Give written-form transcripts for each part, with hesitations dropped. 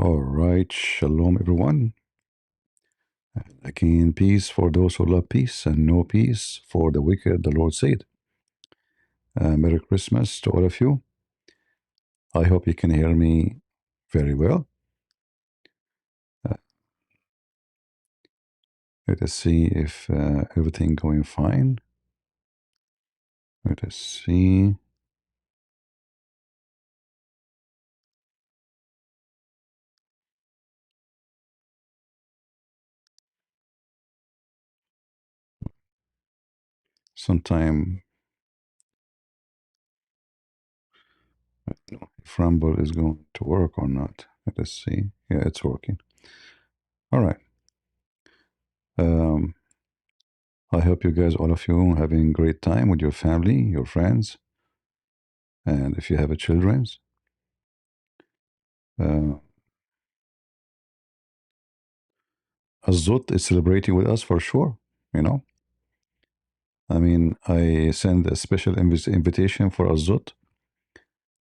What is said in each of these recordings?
All right, shalom everyone. Again, peace for those who love peace, and no peace for the wicked, the Lord said. Merry Christmas to all of you. I hope you can hear me very well. Uh, Let us see if everything going fine. Let us see. Sometime I don't know if Rumble is going to work or not. Let us see. Yeah, it's working. All right. Um, I hope you guys, all of you, having a great time with your family, your friends, and if you have a children's. Uh, ZUT is celebrating with us for sure. You know, I mean, I send a special invitation for ZUT.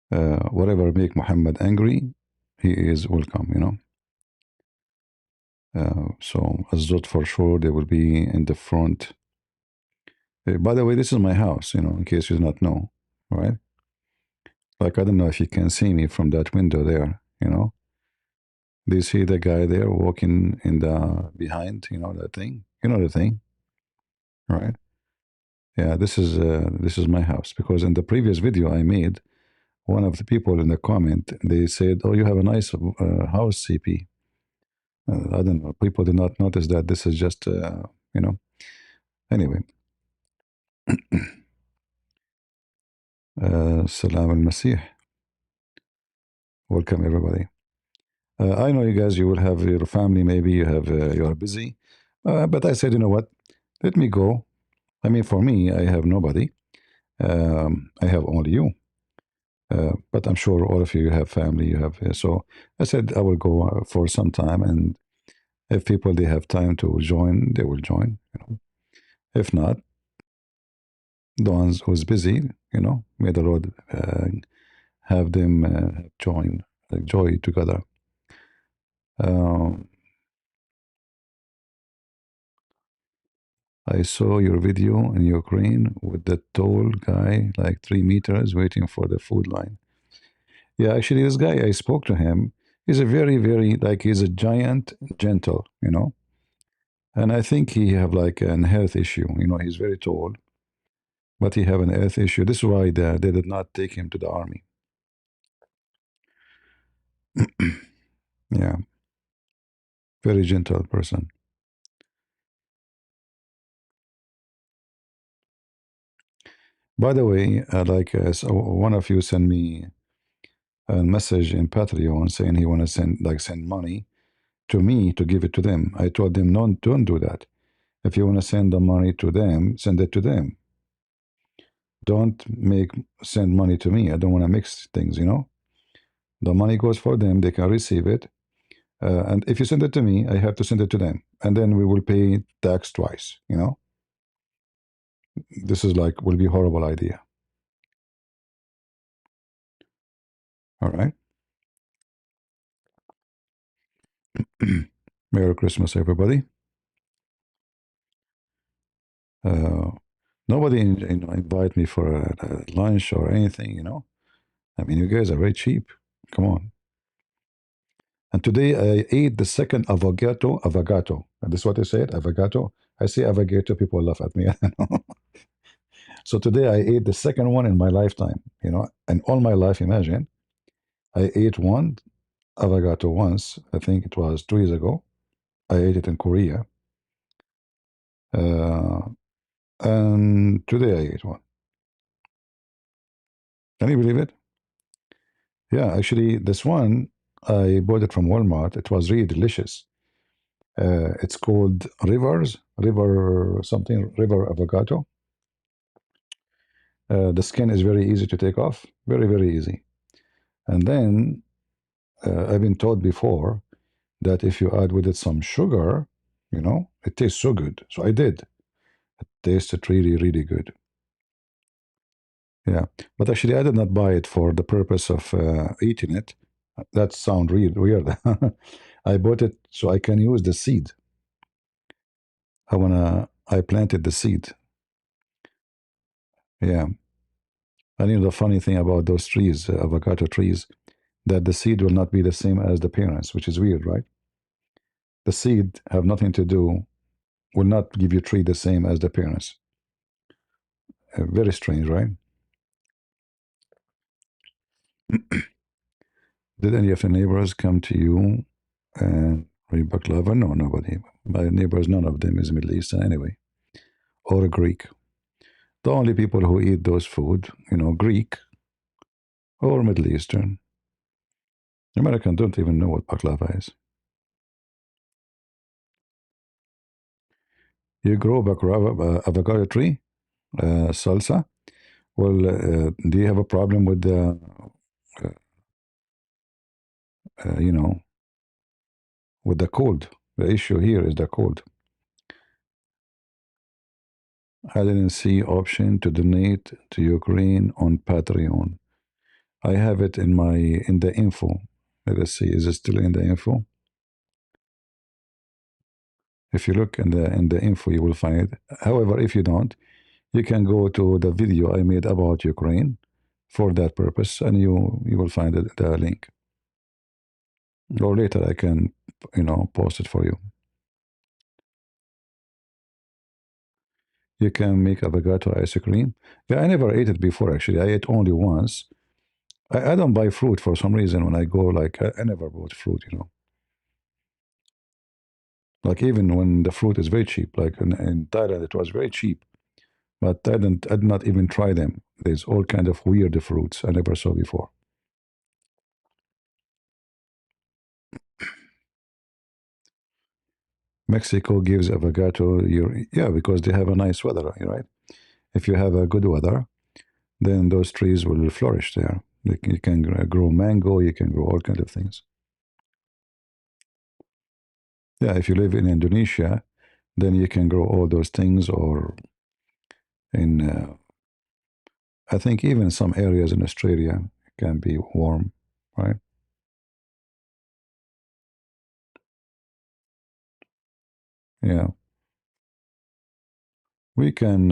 Whatever make Muhammad angry, he is welcome. So ZUT for sure they will be in the front. By the way, this is my house. In case you do not know, right? Like I don't know if you can see me from that window there. Do you see the guy there walking in the behind? That thing. You know the thing, right? Yeah, this is my house because in the previous video I made, one of the people in the comment they said, "Oh, you have a nice house, CP." I don't know. People did not notice that this is just you know. Anyway, Salam al Masih. Welcome everybody. I know you guys. You will have your family. Maybe you are busy, but I said, you know what? Let me go. I mean, for me, I have nobody. I have only you. But I'm sure all of you have family. You have so I said I will go for some time, and if people they have time to join, they will join. If not, the ones who's busy, may the Lord have them join, joy together. Um, I saw your video in Ukraine with the tall guy, like 3 meters, waiting for the food line. Yeah, actually, this guy, I spoke to him. He's a very, very, like, he's a giant, gentle. And I think he have like an health issue. He's very tall, but he have an health issue. This is why they did not take him to the army. Yeah, very gentle person. By the way, so one of you sent me a message in Patreon saying he want to send money to me to give it to them. I told them, no, don't do that. If you want to send the money to them, send it to them. Don't send money to me. I don't want to mix things. The money goes for them. They can receive it. And if you send it to me, I have to send it to them. And then we will pay tax twice. This is will be a horrible idea. All right. Merry Christmas, everybody. Uh, Nobody invite me for a lunch or anything. I mean, you guys are very cheap. Come on. And today I ate the second avocado. And this is what I said, avocado. I say avocado, people laugh at me. So today I ate the second one in my lifetime. And all my life, imagine, I ate one avocado once. I think it was 2 years ago. I ate it in Korea. Uh, and today I ate one. Can you believe it? Yeah, actually, this one, I bought it from Walmart. It was really delicious. It's called River something, River Avocado. The skin is very easy to take off, very, very easy. And then I've been told before that if you add with it some sugar, it tastes so good. So I did. It tasted really, really good. Yeah. But actually, I did not buy it for the purpose of eating it. That sounds real weird. I bought it so I can use the seed. I planted the seed. Yeah. And the funny thing about those trees, avocado trees, that the seed will not be the same as the parents, which is weird, right? The seed have nothing to do, will not give you tree the same as the parents. Very strange, right? Did any of the neighbors come to you and read baklava? No, nobody. My neighbors, none of them is Middle Eastern anyway, or Greek. The only people who eat those food, Greek or Middle Eastern. Americans don't even know what baklava is. You grow baklava, avocado tree, salsa. Well, do you have a problem with the, uh, uh, you know, with the cold? The issue here is the cold. I didn't see option to donate to Ukraine on Patreon. I have it in the info. Let us see, is it still in the info? If you look in the info, you will find it. However, if you don't, you can go to the video I made about Ukraine for that purpose, and you will find the link. Or later, I can post it for you. You can make avocado ice cream. Yeah, I never ate it before. Actually, I ate only once. I don't buy fruit for some reason when I go. Like I never bought fruit. Like even when the fruit is very cheap. Like in Thailand, it was very cheap. But I did not even try them. There's all kind of weird fruits I never saw before. Mexico gives avocado yeah, because they have a nice weather, right? If you have a good weather, then those trees will flourish there. You can grow mango, you can grow all kind of things. Yeah, if you live in Indonesia, then you can grow all those things, or in I think even some areas in Australia can be warm, right? Yeah, we can.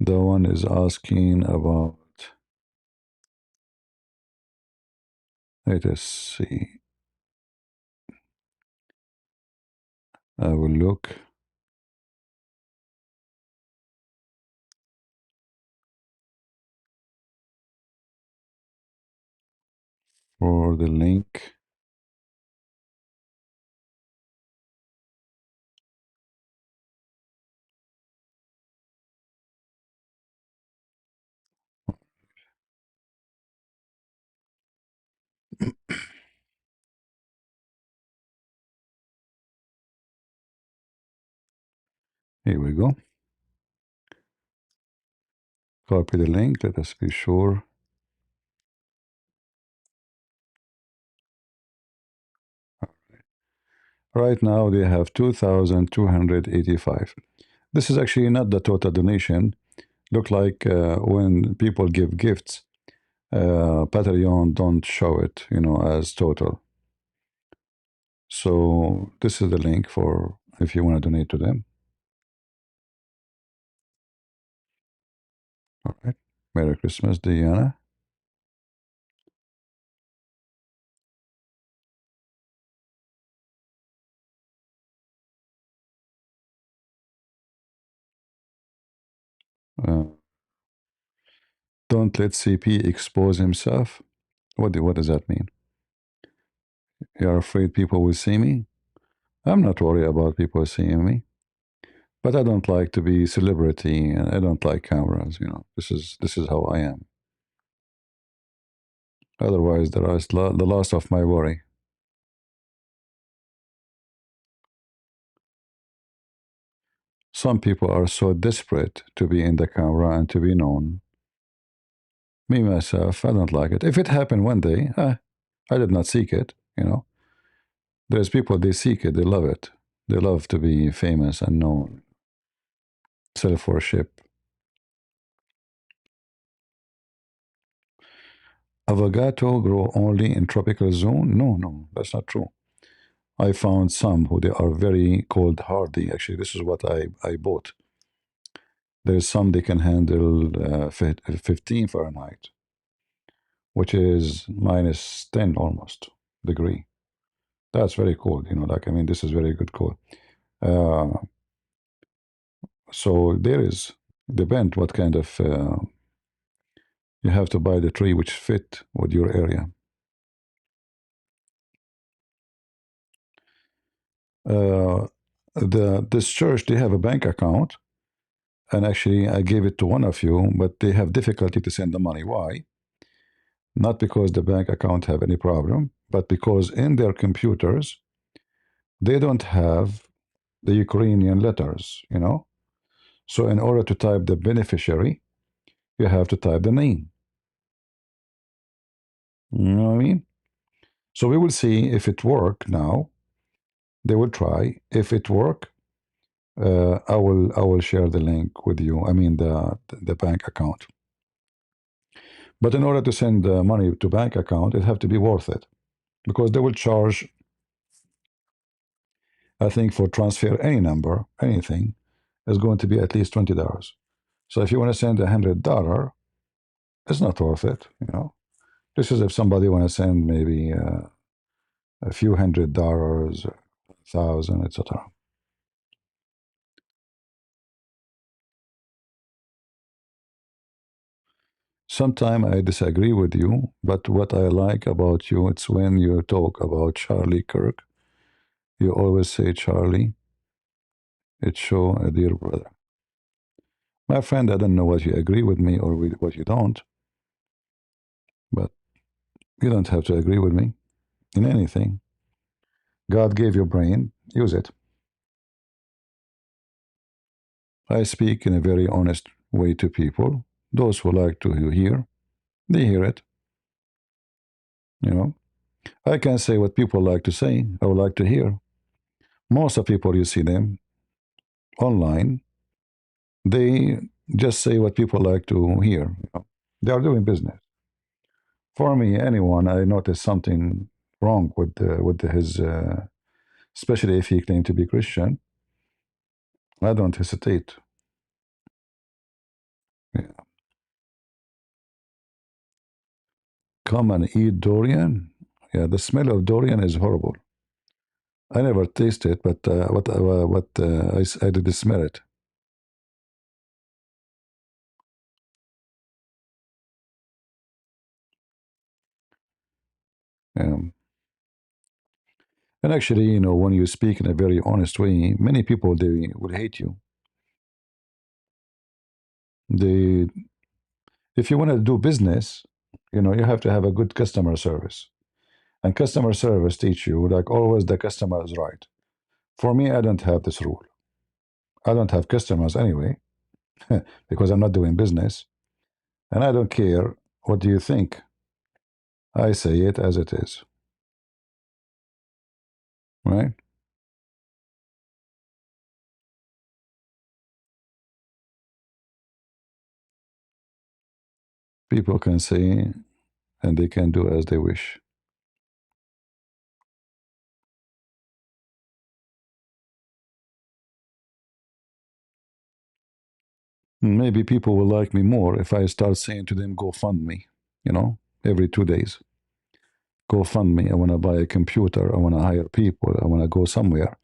The one is asking about. Let us see. I will look for the link. Here we go. Copy the link. Let us be sure. Right now they have 2,285. This is actually not the total donation. Look like when people give gifts, Patreon don't show it, as total. So this is the link for if you want to donate to them. All right. Merry Christmas, Diana. Uh, don't let CP expose himself. What does that mean? You're afraid people will see me? I'm not worried about people seeing me. But I don't like to be celebrity, and I don't like cameras. This is how I am. Otherwise, the loss of my worry. Some people are so desperate to be in the camera and to be known. Me myself, I don't like it. If it happened one day, I did not seek it. There's people they seek it, they love it. They love to be famous and known. Self worship. avocado grow only in tropical zone? No, no, that's not true. I found some who they are very cold hardy. Actually, this is what I bought. There's some they can handle 15 Fahrenheit, which is minus 10 almost degree. That's very cold. Like, I mean, this is very good cold. Uh, so there is, depend what kind of, you have to buy the tree which fit with your area. Uh, this church, they have a bank account, and actually I gave it to one of you, but they have difficulty to send the money. Why? Not because the bank account have any problem, but because in their computers they don't have the Ukrainian letters. So in order to type the beneficiary, you have to type the name. You know what I mean? So we will see if it work now. They will try. If it work, I will share the link with you. I mean the bank account. But in order to send the money to bank account, it have to be worth it because they will charge. I think for transfer any number, anything, is going to be at least $20. So if you want to send $100, it's not worth it. This is if somebody want to send maybe a few $100s, 1,000, etc. Sometime I disagree with you, but what I like about you, it's when you talk about Charlie Kirk. You always say Charlie. It show a dear brother. My friend, I don't know what you agree with me or what you don't, but you don't have to agree with me in anything. God gave you brain, use it. I speak in a very honest way to people. Those who like to hear, they hear it. You know, I can say what people like to say, I would like to hear. Most of people, you see them online, they just say what people like to hear. They are doing business. For me, anyone I notice something wrong with his, especially if he claimed to be Christian, I don't hesitate. Yeah. Come and eat durian. Yeah, the smell of durian is horrible. I never tasted it, but I did smell it. Um, and actually, when you speak in a very honest way, many people they will hate you. They, if you want to do business, you have to have a good customer service. And customer service teach you like always the customer is right. For me, I don't have this rule. I don't have customers anyway because I'm not doing business, and I don't care what do you think. I say it as it is, right? People can say and they can do as they wish. Maybe people will like me more if I start saying to them, "Go fund me," every 2 days. Go fund me. I want to buy a computer. I want to hire people. I want to go somewhere.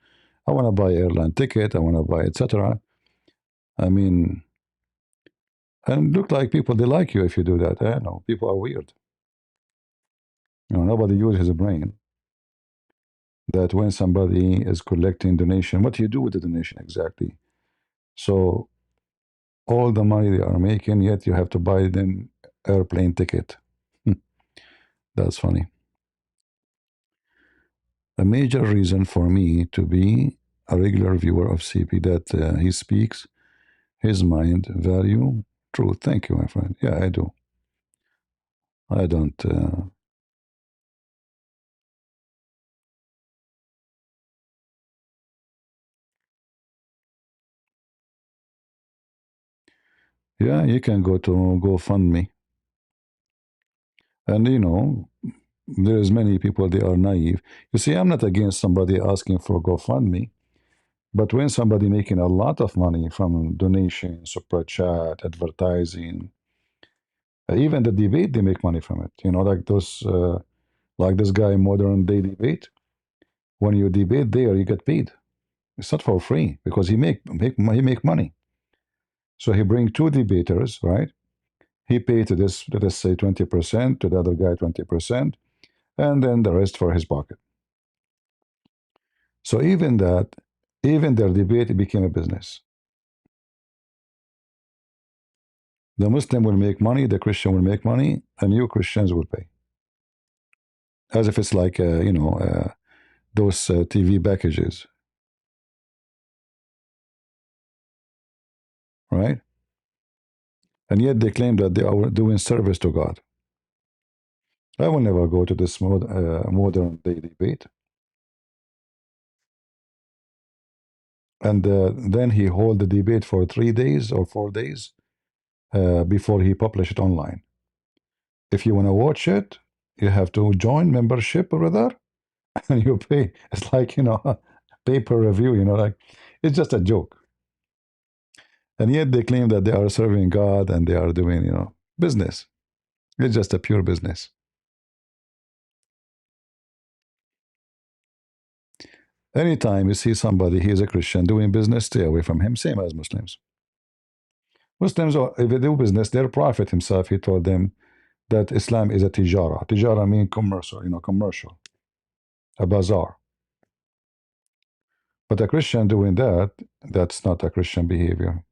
I want to buy airline ticket. I want to buy etc. I mean, and look like people they like you if you do that. I know people are weird. Nobody uses his brain. That when somebody is collecting donation, what do you do with the donation exactly? So all the money they are making, yet you have to buy them airplane ticket. That's funny. A major reason for me to be a regular viewer of CP that he speaks his mind, value, truth. Thank you, my friend. Yeah, I do. I don't. Yeah, you can go to GoFundMe. And there's many people, they are naive. You see, I'm not against somebody asking for GoFundMe, but when somebody making a lot of money from donation, super chat, advertising, even the debate, they make money from it. Like those, like this guy, Modern Day Debate. When you debate there, you get paid. It's not for free because he make money. So he bring two debaters, right? He paid to this, let us say 20%, to the other guy 20%, and then the rest for his pocket. So even that, even their debate became a business. The Muslim will make money, the Christian will make money, and you Christians will pay. As if it's like, those TV packages, right? And yet they claim that they are doing service to God. I will never go to this modern day debate. And then he hold the debate for 3 days or 4 days before he publish it online. If you want to watch it, you have to join membership, brother, and you pay. It's like, pay per review, like it's just a joke. And yet they claim that they are serving God and they are doing, business. It's just a pure business. Anytime you see somebody, he is a Christian, doing business, stay away from him, same as Muslims. Muslims, if they do business, their prophet himself, he told them that Islam is a tijara. Tijara means commercial, commercial, a bazaar. But a Christian doing that, that's not a Christian behavior.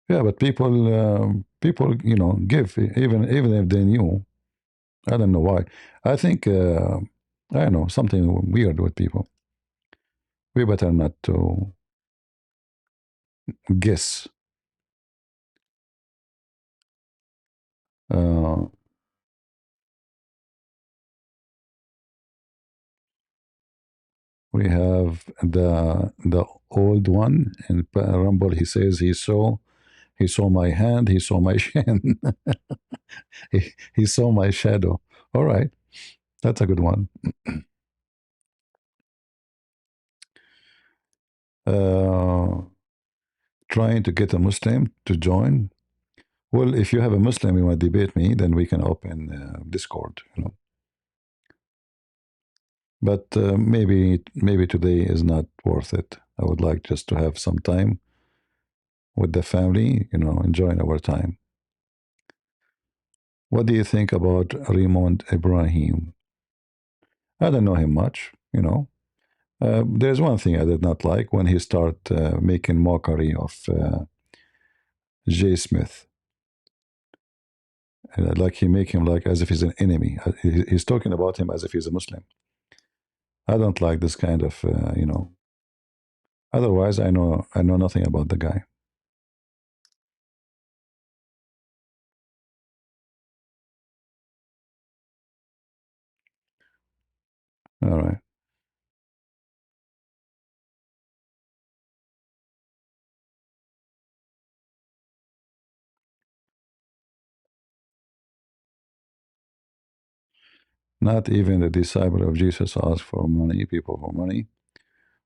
Yeah, but people, give even if they knew. I don't know why. I think I don't know, something weird with people. We better not to guess. Uh, we have the old one in Rumble. He says he saw my hand, he saw my shin, he saw my shadow. All right, that's a good one. Uh, trying to get a Muslim to join. Well, if you have a Muslim you want to debate me, then we can open Discord. But maybe today is not worth it. I would like just to have some time with the family, enjoying our time. What do you think about Raymond Ibrahim? I don't know him much. There's one thing I did not like when he start making mockery of J. Smith. Like he make him like as if he's an enemy. He's talking about him as if he's a Muslim. I don't like this kind of, Otherwise, I know nothing about the guy. All right. Not even the disciple of Jesus ask for money, people for money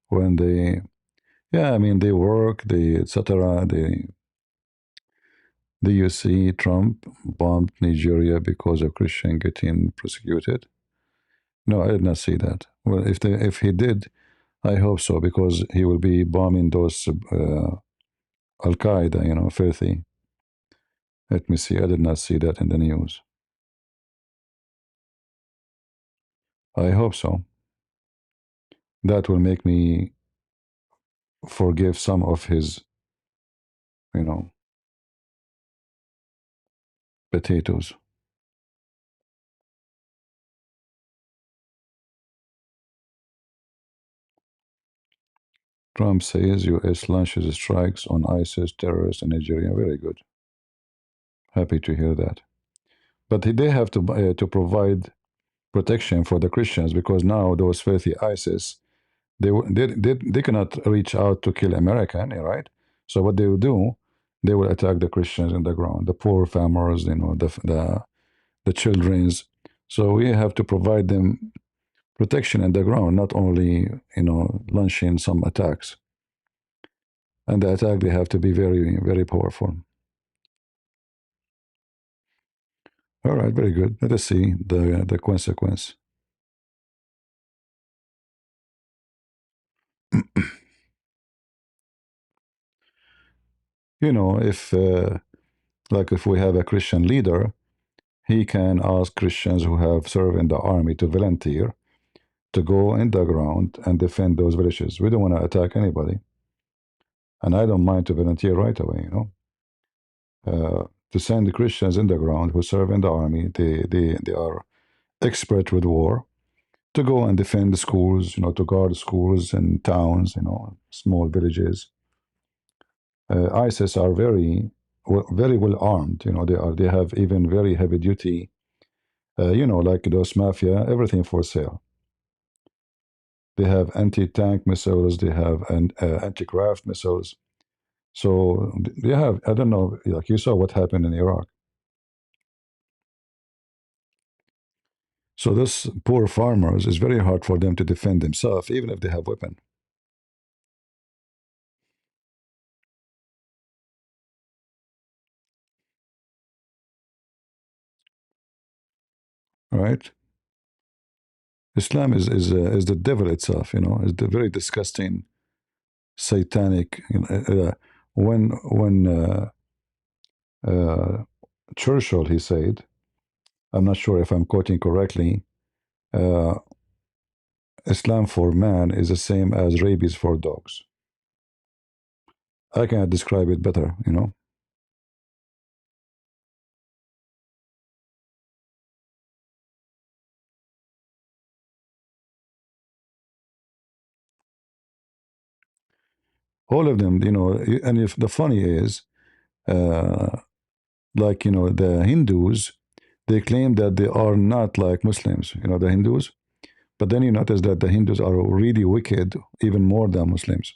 when they, yeah, I mean they work, they etc. They do you see Trump bombed Nigeria because of Christian getting prosecuted? No, I did not see that. Well, if he did, I hope so because he will be bombing those Al Qaeda, filthy. Let me see. I did not see that in the news. I hope so. That will make me forgive some of his, you know, potatoes. Trump says U.S. launches strikes on ISIS terrorists in Nigeria. Very good. Happy to hear that. But they have to provide protection for the Christians because now those filthy ISIS, They cannot reach out to kill American, right? So what they will do, they will attack the Christians in the ground, the poor farmers, the children's. So we have to provide them protection in the ground, not only launching some attacks. And the attack they have to be very very powerful. All right, very good. Let us see the consequence. If like if we have a Christian leader, he can ask Christians who have served in the army to volunteer to go in the ground and defend those villages. We don't want to attack anybody, and I don't mind to volunteer right away. To send the Christians in the ground who serve in the army, they are expert with war, to go and defend the schools, to guard schools and towns, small villages. ISIS are very well armed. They have even very heavy duty. Like those mafia, everything for sale. They have anti-tank missiles. They have anti-craft missiles. So they have. I don't know. Like you saw what happened in Iraq. So those poor farmers, it's very hard for them to defend themselves, even if they have weapon. Right? Islam is the devil itself. Is the very disgusting, satanic. When Churchill, he said, I'm not sure if I'm quoting correctly, uh, Islam for man is the same as rabies for dogs. I cannot describe it better. All of them. And if the funny is, uh, like, the Hindus, they claim that they are not like Muslims, the Hindus. But then you notice that the Hindus are really wicked, even more than Muslims.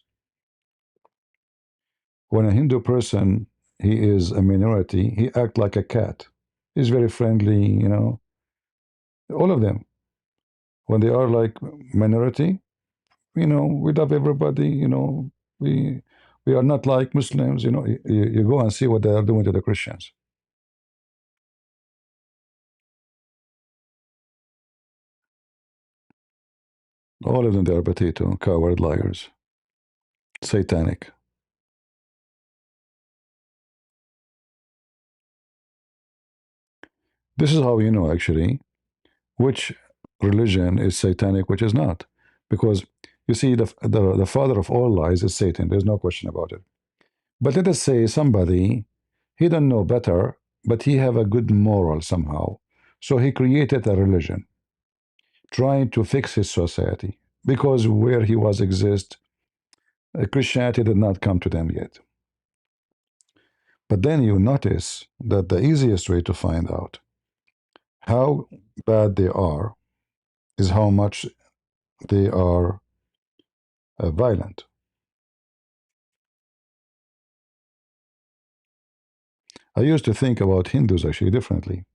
When a Hindu person, he is a minority, he act like a cat. He's very friendly. All of them. When they are like minority, we love everybody. We we are not like Muslims. You go and see what they are doing to the Christians. All of them, they are potato, coward, liars, satanic. This is how you know actually which religion is satanic, which is not, because you see the father of all lies is Satan. There's no question about it. But let us say somebody, he don't know better, but he have a good moral somehow, so he created a religion trying to fix his society, because where he was exist, Christianity did not come to them yet. But then you notice that the easiest way to find out how bad they are is how much they are violent. I used to think about Hindus actually differently,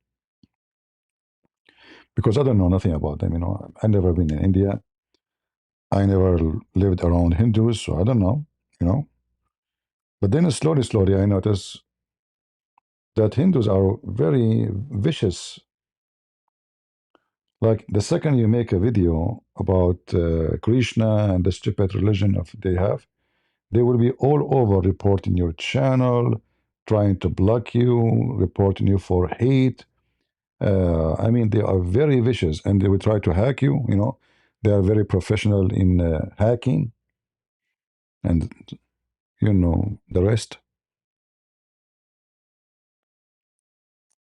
because I don't know nothing about them. I never been in India. I never lived around Hindus, so I don't know. You know, but then slowly, I notice that Hindus are very vicious. Like the second you make a video about Krishna and the stupid religion of they have, they will be all over reporting your channel, trying to block you, reporting you for hate. I mean, they are very vicious, and they will try to hack you. They are very professional in hacking, and the rest.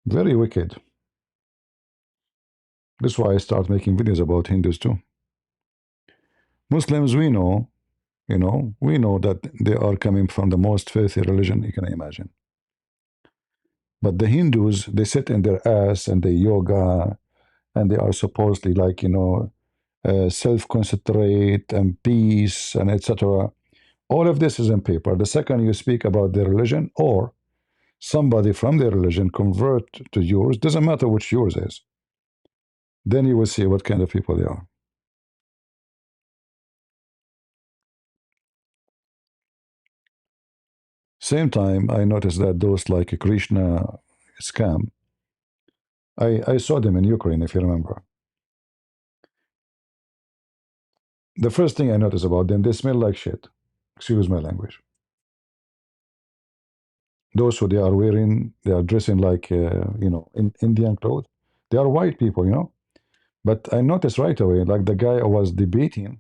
Very wicked. That's why I start making videos about Hindus too. Muslims, we know that they are coming from the most filthy religion you can imagine. But the Hindus, they sit in their ass and they yoga, and they are supposedly like, self-concentrate and peace and etc. All of this is in paper. The second you speak about their religion or somebody from their religion convert to yours, doesn't matter which yours is, then you will see what kind of people they are. Same time, I noticed that those like Krishna scam, I saw them in Ukraine, if you remember. The first thing I noticed about them, they smell like shit. Excuse my language. Those who they are wearing, they are dressing like, in Indian clothes. They are white people, But I noticed right away, like the guy I was debating,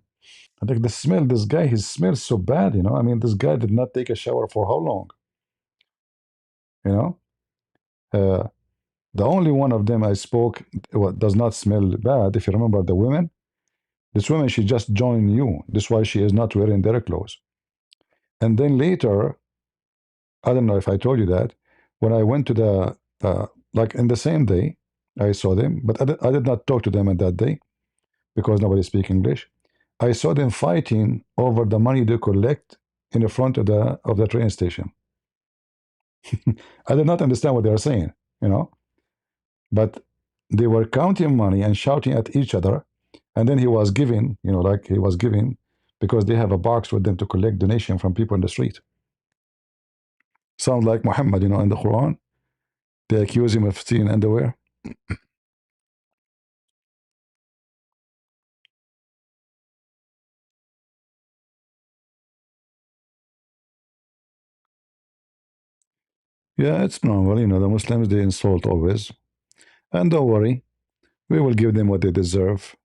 I think the smell, this guy, his smells so bad. I mean, this guy did not take a shower for how long, you know? Uh, the only one of them I spoke does not smell bad. If you remember the women, this woman, she just joined you. That's why she is not wearing their clothes. And then later, I don't know if I told you that, when I went to like in the same day, I saw them, but I did not talk to them on that day because nobody speaks English. I saw them fighting over the money they collect in the front of the train station. I did not understand what they were saying, you know, but they were counting money and shouting at each other. And then he was giving, like he was giving because they have a box with them to collect donation from people in the street. Sound like Muhammad, in the Quran. They accuse him of stealing underwear. Yeah, it's normal. The Muslims, they insult always. And don't worry, we will give them what they deserve.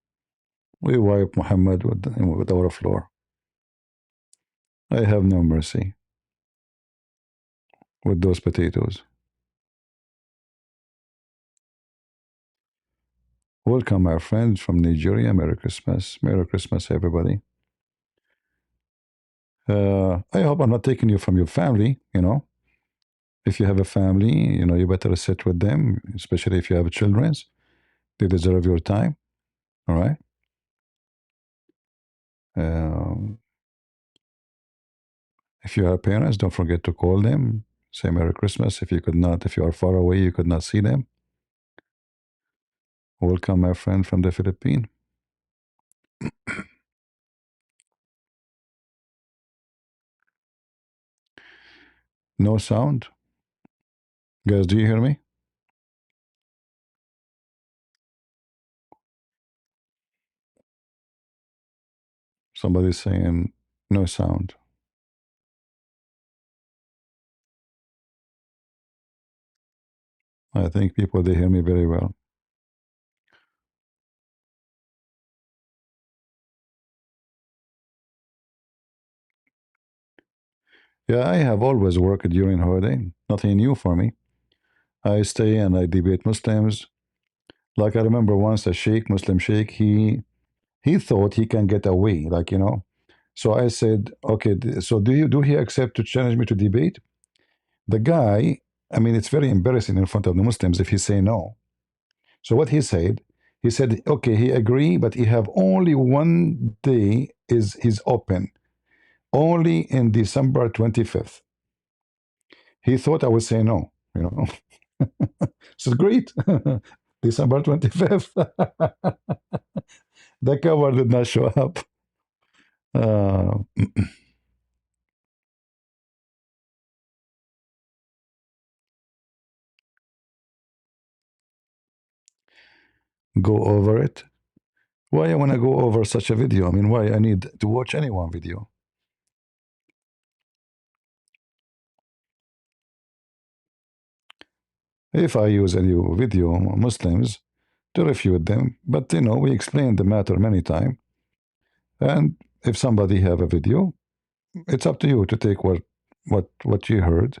We wipe Muhammad with our floor. I have no mercy with those potatoes. Welcome, my friends from Nigeria. Merry Christmas. Merry Christmas, everybody. I hope I'm not taking you from your family. If you have a family, you better sit with them, especially if you have children. They deserve your time. All right. Um, if you have parents, don't forget to call them. Say Merry Christmas. If you are far away, you could not see them. Welcome, my friend from the Philippines. No sound. Guys, do you hear me? Somebody's saying no sound. I think people, they hear me very well. Yeah, I have always worked during holiday. Nothing new for me. I stay and I debate Muslims. Like I remember once a sheikh, Muslim sheikh, he thought he can get away, So I said, okay, so do he accept to challenge me to debate? The guy, I mean, it's very embarrassing in front of the Muslims if he say no. So what he said, okay, he agree, but he have only one day is he's open, only in December 25th. He thought I would say no. So great. December 25th. The cover did not show up. Uh, go over it. Why I want to go over such a video? I mean, why I need to watch any one video? If I use a new video, Muslims to refute them, but we explained the matter many times. And if somebody have a video, it's up to you to take what you heard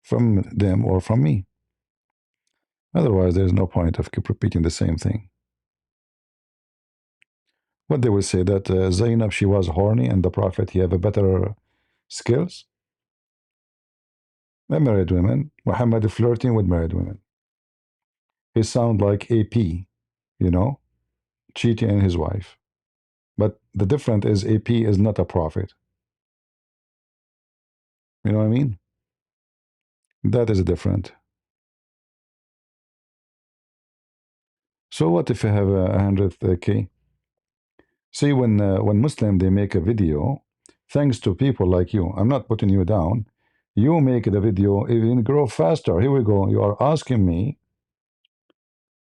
from them or from me. Otherwise, there's no point of keep repeating the same thing. What they will say that Zainab, she was horny and the Prophet, he have a better skills. A married women, Muhammad flirting with married women. He sound like AP, you know, cheating on his wife. the difference is AP is not a prophet. You know what I mean? That is different. So what if you have a hundred K? See, when Muslim they make a video, thanks to people like you, I'm not putting you down. You make the video even grow faster. Here we go. You are asking me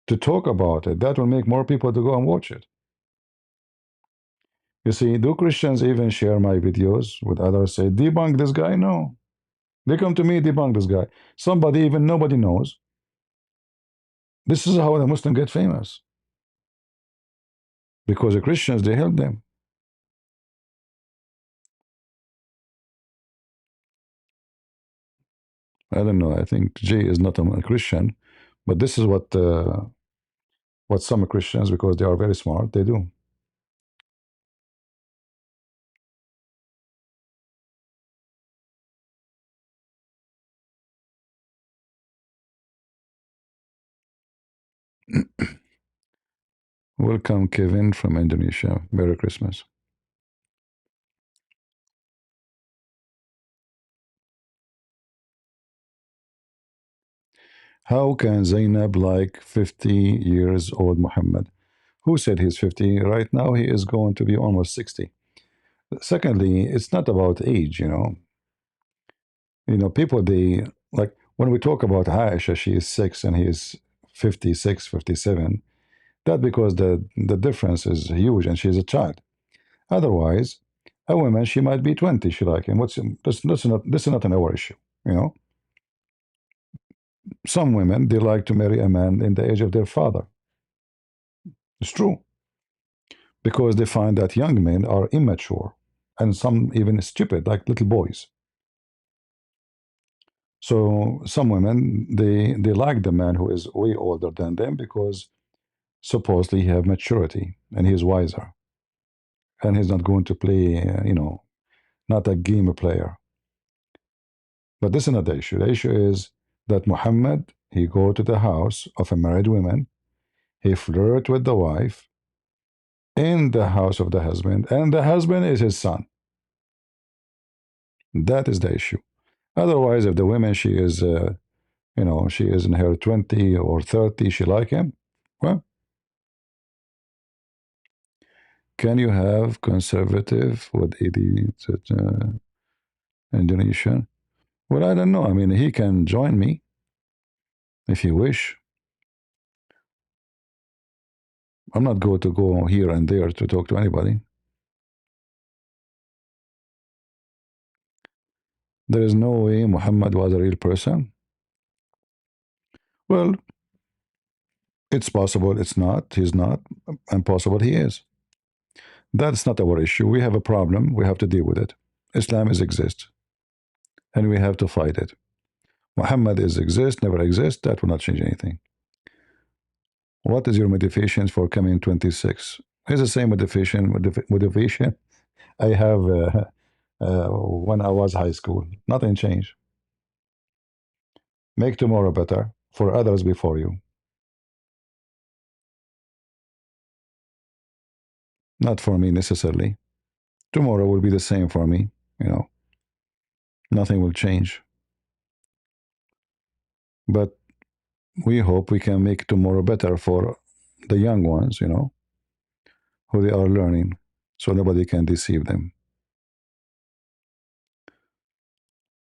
to talk about it. That will make more people to go and watch it. You see, do Christians even share my videos with others? Say debunk this guy? No, they come to me debunk this guy. Somebody even nobody knows. This is how the Muslim get famous because the Christians they help them. I don't know. I think Jay is not a Christian, but this is what some Christians, because they are very smart, they do. Welcome, Kevin from Indonesia. Merry Christmas. How can Zainab like 50 years old Muhammad? Who said he's 50? Right now, he is going to be almost 60. Secondly, it's not about age, you know. People, they like when we talk about Aisha, she is 6 and he is 56, 57. That because the difference is huge and she's a child. Otherwise, a woman, she might be 20, she like him. This is not an our issue, you know. Some women, they like to marry a man in the age of their father. It's true. Because they find that young men are immature and some even stupid, like little boys. So some women, they like the man who is way older than them because supposedly he have maturity and he's wiser. And he's not going to play, not a game player. But this is not the issue. The issue is that Muhammad, he go to the house of a married woman, he flirt with the wife in the house of the husband, and the husband is his son. That is the issue. Otherwise, if the woman, she is in her 20 or 30, she like him, well, can you have conservative with 80 Indonesian? Well, I don't know. I mean, he can join me if he wish. I'm not going to go here and there to talk to anybody. There is no way Muhammad was a real person. Well, it's possible it's not. He's not. And possible he is. That's not our issue. We have a problem. We have to deal with it. Islam is exist, and we have to fight it. Muhammad is exist, never exist. That will not change anything. What is your motivation for coming 26? It's the same motivation I have when I was high school. Nothing changed. Make tomorrow better for others before you. Not for me necessarily. Tomorrow will be the same for me. You know, nothing will change. But we hope we can make tomorrow better for the young ones, who they are learning, so nobody can deceive them.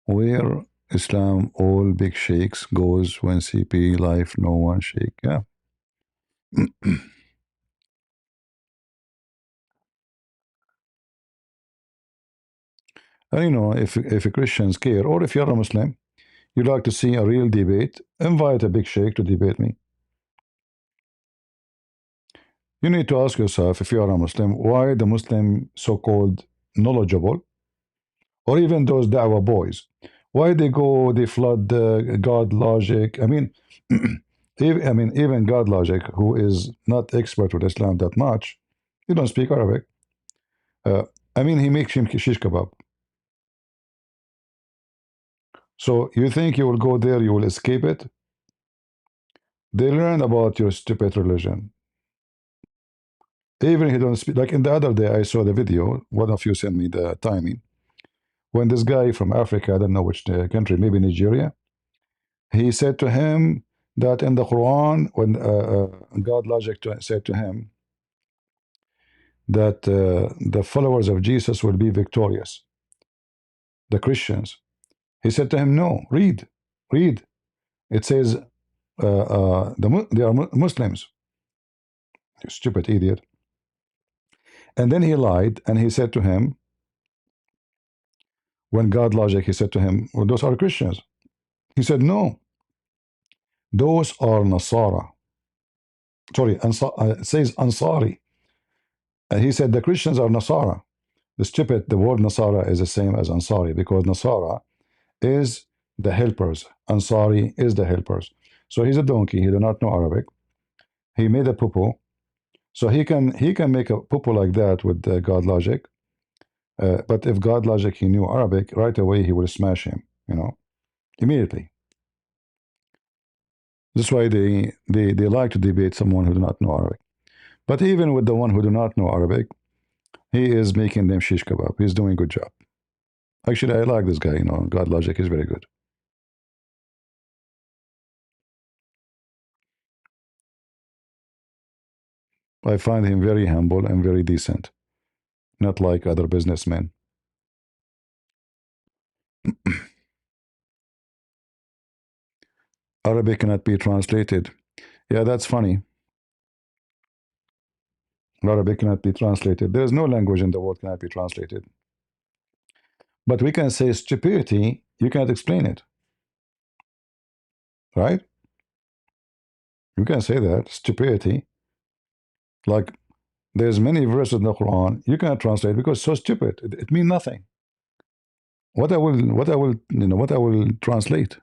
Where Islam, all big sheikhs goes when CP life, no one sheikh. Yeah. And if Christians care, or if you're a Muslim, you like to see a real debate, invite a big sheikh to debate me. You need to ask yourself, if you are a Muslim, why the Muslim so-called knowledgeable, or even those Dawah boys, why they go, they flood God logic. I mean, even God logic, who is not expert with Islam that much, he don't speak Arabic. Uh, I mean, he makes him shish kebab. So you think you will go there, you will escape it? They learn about your stupid religion. Even he don't speak. Like in the other day, I saw the video. One of you sent me the timing when this guy from Africa, I don't know which country, maybe Nigeria, he said to him that in the Quran, when God logic said to him that the followers of Jesus will be victorious, the Christians. He said to him, "No, read. It says they are Muslims." You stupid idiot. And then he lied, and he said to him, when God logic, he said to him, "Well, those are Christians." He said, "No, those are Nasara." Sorry, it says Ansari. And he said the Christians are Nasara. The stupid, the word Nasara is the same as Ansari because Nasara is the helpers. Ansari is the helpers. So he's a donkey. He do not know Arabic. He made a poo-poo. So he can make a poo-poo like that with God logic. But if God logic he knew Arabic, right away he will smash him. Immediately. That's why they like to debate someone who do not know Arabic. But even with the one who do not know Arabic, he is making them shish kebab. He's doing a good job. Actually, I like this guy. God logic is very good. I find him very humble and very decent, not like other businessmen. Arabic cannot be translated. Yeah, that's funny. Arabic cannot be translated. There is no language in the world cannot be translated. But we can say stupidity, you cannot explain it. Right? You can say that. Stupidity. Like there's many verses in the Quran you cannot translate because it's so stupid. It means nothing. What I will translate.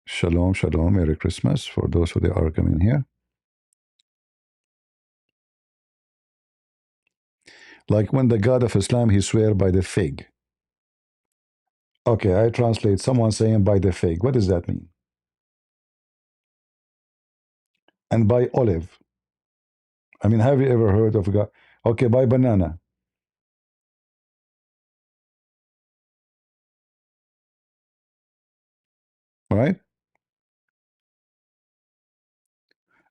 Shalom, shalom, Merry Christmas for those who they are coming here. Like when the God of Islam, he swear by the fig. Okay, I translate someone saying by the fig. What does that mean? And by olive. I mean, have you ever heard of God? Okay, by banana. Right?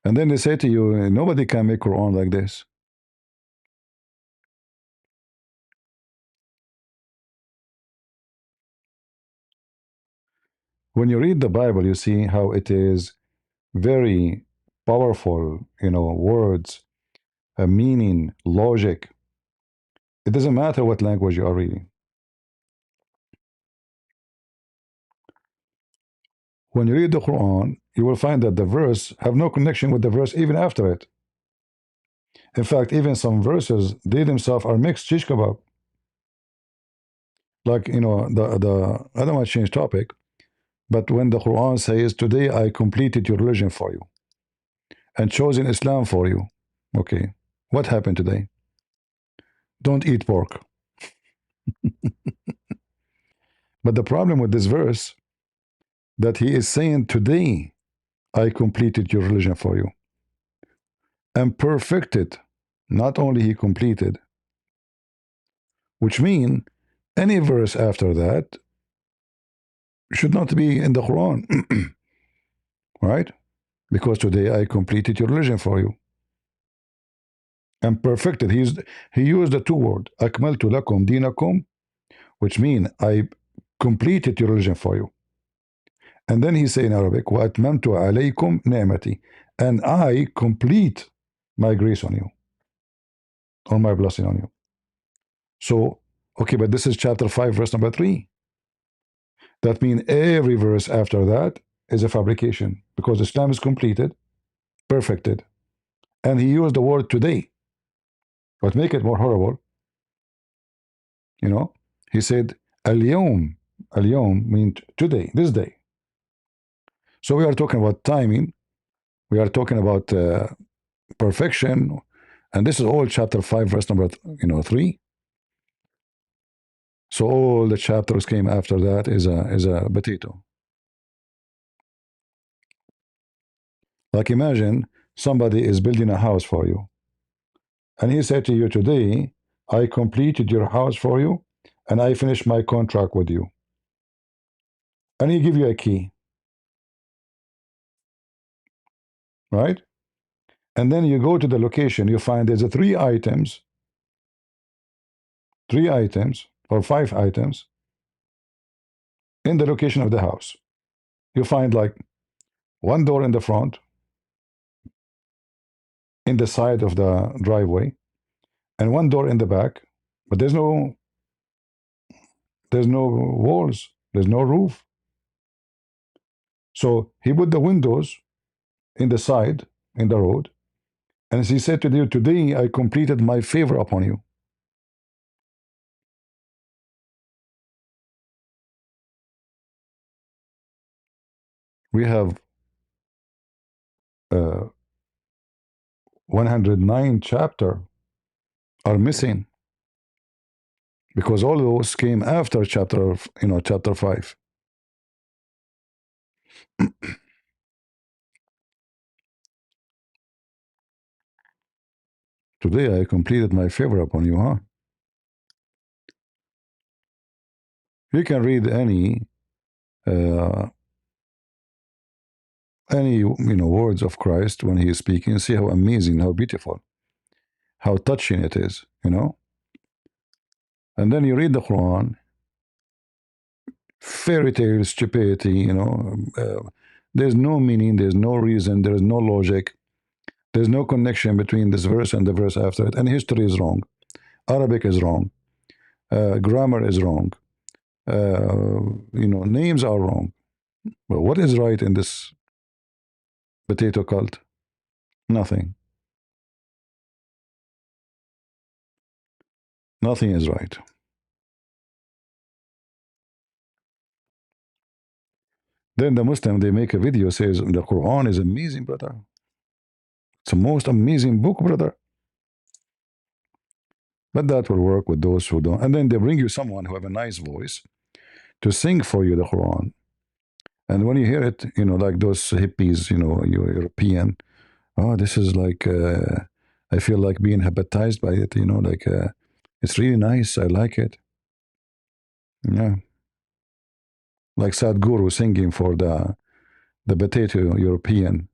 And then they say to you, nobody can make Quran like this. When you read the Bible, you see how it is very powerful, words, a meaning, logic. It doesn't matter what language you are reading. When you read the Quran, you will find that the verse have no connection with the verse even after it. In fact, even some verses, they themselves are mixed shish kebab. Like, the I don't want to change topic, but when the Quran says, "Today I completed your religion for you and chosen Islam for you." Okay, what happened today? Don't eat pork. But the problem with this verse that he is saying, "Today I completed your religion for you and perfected." Not only he completed, which mean any verse after that should not be in the Quran, right? Because today I completed your religion for you and perfected. He used the two word akmaltu lakum dinakum, which mean I completed your religion for you. And then he say in Arabic, wa atmamtu alaykum ni'mati, and I complete my grace on you, or my blessing on you. So, okay, but this is chapter 5, verse number 3. That means every verse after that is a fabrication because Islam is completed, perfected. And he used the word today. But make it more horrible, he said, al-yawm. Al-yawm means today, this day. So we are talking about timing. We are talking about perfection. And this is all chapter 5, verse number 3. So all the chapters came after that is a potato. Like imagine somebody is building a house for you, and he said to you today, I completed your house for you, and I finished my contract with you. And he give you a key, right? And then you go to the location, you find there's a three items or five items in the location of the house. You find like one door in the front, in the side of the driveway, and one door in the back, but there's no walls, there's no roof. So he put the windows in the side, in the road, and he said to you, today I completed my favor upon you. We have 109 chapter are missing because all those came after chapter 5. Today I completed my favor upon you, huh? You can read uh, any words of Christ when he is speaking. See how amazing, how beautiful, how touching it is. And then you read the Quran, fairy tale stupidity. There's no meaning, there's no reason, there is no logic, there's no connection between this verse and the verse after it. And history is wrong, Arabic is wrong, grammar is wrong, names are wrong. Well, what is right in this potato cult? Nothing. Nothing is right. Then the Muslim, they make a video, says the Quran is amazing, brother. It's the most amazing book, brother. But that will work with those who don't. And then they bring you someone who have a nice voice to sing for you the Quran. And when you hear it, like those hippies, European, oh, this is like, I feel like being hypnotized by it, like it's really nice. I like it. Yeah. Like Sadhguru singing for the potato European.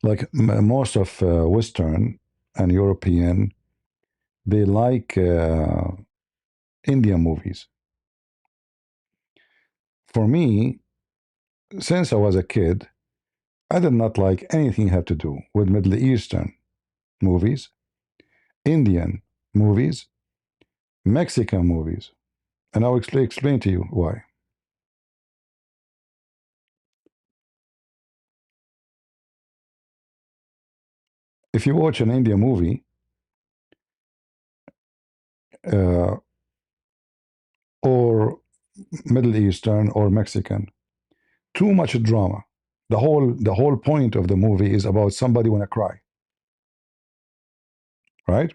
Like most of Western and European, they like Indian movies. For me, since I was a kid, I did not like anything have to do with Middle Eastern movies, Indian movies, Mexican movies. And I'll explain to you why. If you watch an Indian movie uh, or Middle Eastern or Mexican, too much drama. The whole point of the movie is about somebody wanna cry, right?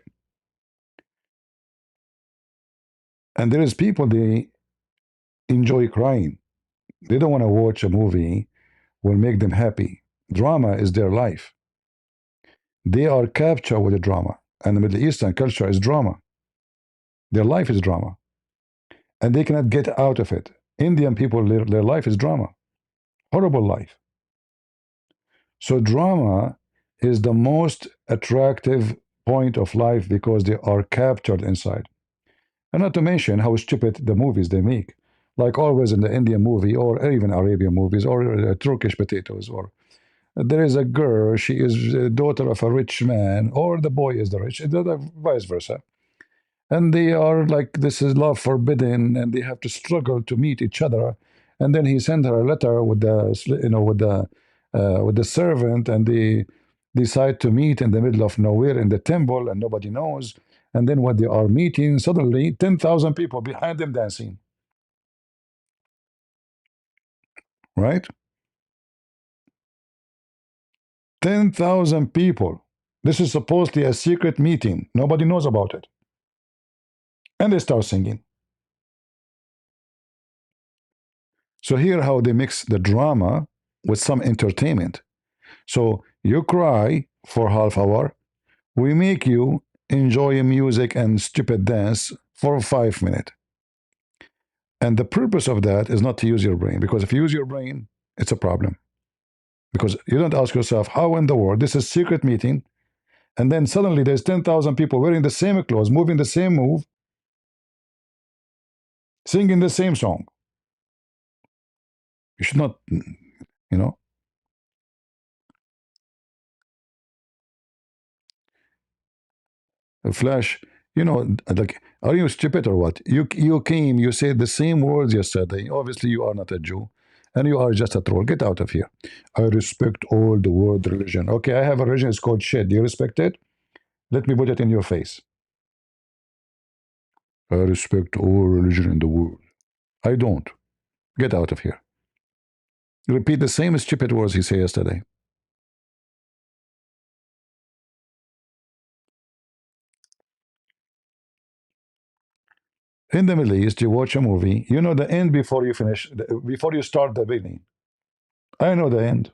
And there is people they enjoy crying. They don't want to watch a movie will make them happy. Drama is their life. They are captured with the drama. And the Middle Eastern culture is drama. Their life is drama. And they cannot get out of it. Indian people, their life is drama. Horrible life. So drama is the most attractive point of life because they are captured inside. And not to mention how stupid the movies they make. Like always in the Indian movie or even Arabian movies or Turkish potatoes or there is a girl, she is a daughter of a rich man, or the boy is the rich, vice versa. And they are like, this is love forbidden, and they have to struggle to meet each other. And then he sent her a letter with the servant, and they decide to meet in the middle of nowhere in the temple, and nobody knows. And then when they are meeting, suddenly 10,000 people behind them dancing, right? 10,000 people. This is supposedly a secret meeting. Nobody knows about it. And they start singing. So here how they mix the drama with some entertainment. So you cry for half hour, we make you enjoy music and stupid dance for 5 minutes. And the purpose of that is not to use your brain, because if you use your brain, it's a problem. Because you don't ask yourself, how in the world, this is secret meeting, and then suddenly there's 10,000 people wearing the same clothes, moving the same move, singing the same song. You should not, you know, Flash, like, are you stupid or what? You came, you said the same words yesterday. Obviously, you are not a Jew, and you are just a troll. Get out of here. I respect all the world religion. Okay, I have a religion. It's called shit. Do you respect it? Let me put it in your face. I respect all religion in the world. I don't. Get out of here. Repeat the same stupid words he said yesterday. In the Middle East, you watch a movie, you know the end before you finish, before you start the beginning. I know the end.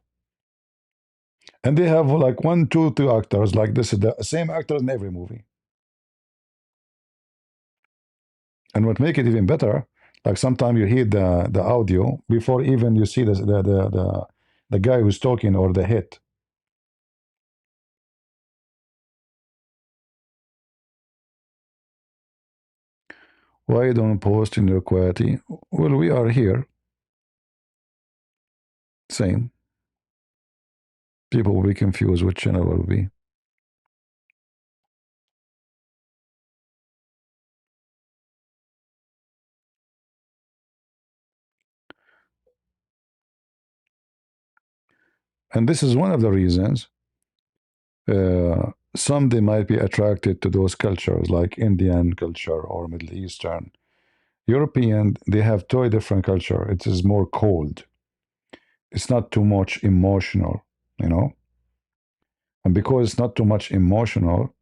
And they have like one, two actors, like this is the same actors in every movie. And what make it even better, like sometimes you hear the audio before even you see the guy who's talking or the hit. Why you don't post in your quality? Well, we are here. Same. People will be confused which channel will be. And this is one of the reasons some they might be attracted to those cultures like Indian culture or Middle Eastern. European, they have totally different culture. It is more cold. It's not too much emotional, you know. And because it's not too much emotional,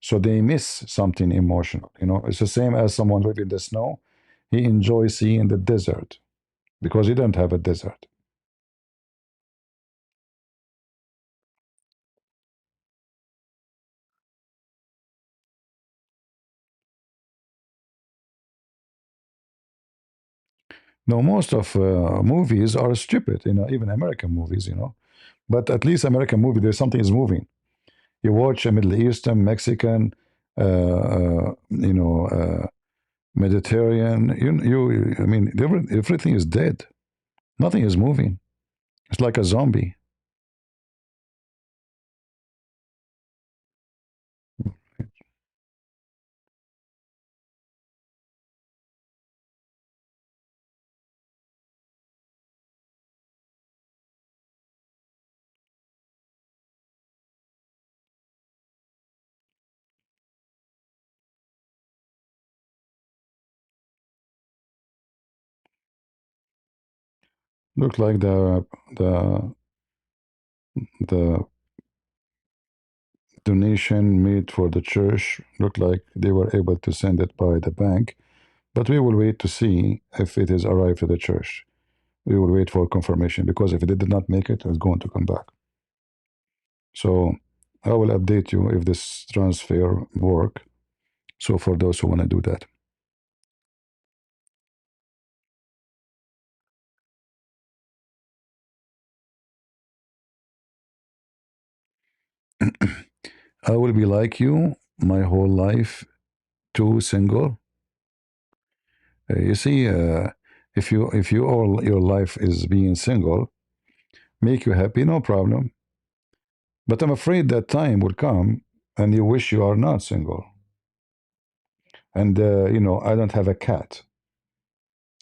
so they miss something emotional. It's the same as someone living in the snow. He enjoys seeing the desert because he don't have a desert. No, most of movies are stupid. Even American movies. But at least American movie, there's something is moving. You watch a Middle Eastern, Mexican, Mediterranean. I mean, everything is dead. Nothing is moving. It's like a zombie. Look like the the donation made for the church. Look like they were able to send it by the bank, but we will wait to see if it is arrived to the church. We will wait for confirmation because if it did not make it, it's going to come back. So I will update you if this transfer work. So for those who want to do that. I will be like you my whole life, too single. You see, if you all your life is being single, make you happy, no problem. But I'm afraid that time will come and you wish you are not single. And I don't have a cat.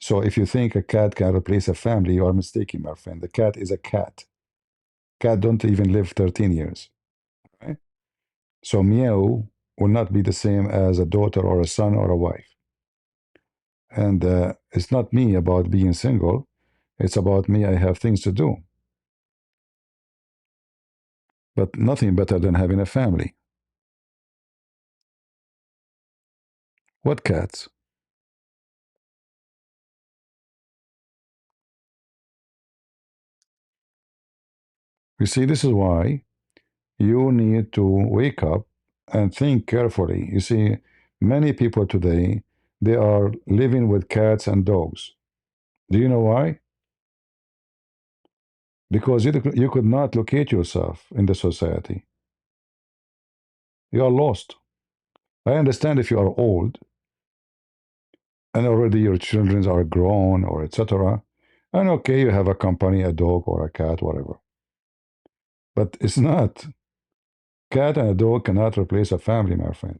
So if you think a cat can replace a family, you are mistaken, my friend. The cat is a cat. Cat don't even live 13 years. Right? So meow will not be the same as a daughter or a son or a wife. And it's not me about being single. It's about me. I have things to do. But nothing better than having a family. What cats? You see, this is why you need to wake up and think carefully. You see, many people today, they are living with cats and dogs. Do you know why? Because you could not locate yourself in the society. You are lost. I understand if you are old and already your children are grown or etc. And okay, you have a company, a dog or a cat, whatever. But it's not. Cat and a dog cannot replace a family, my friend.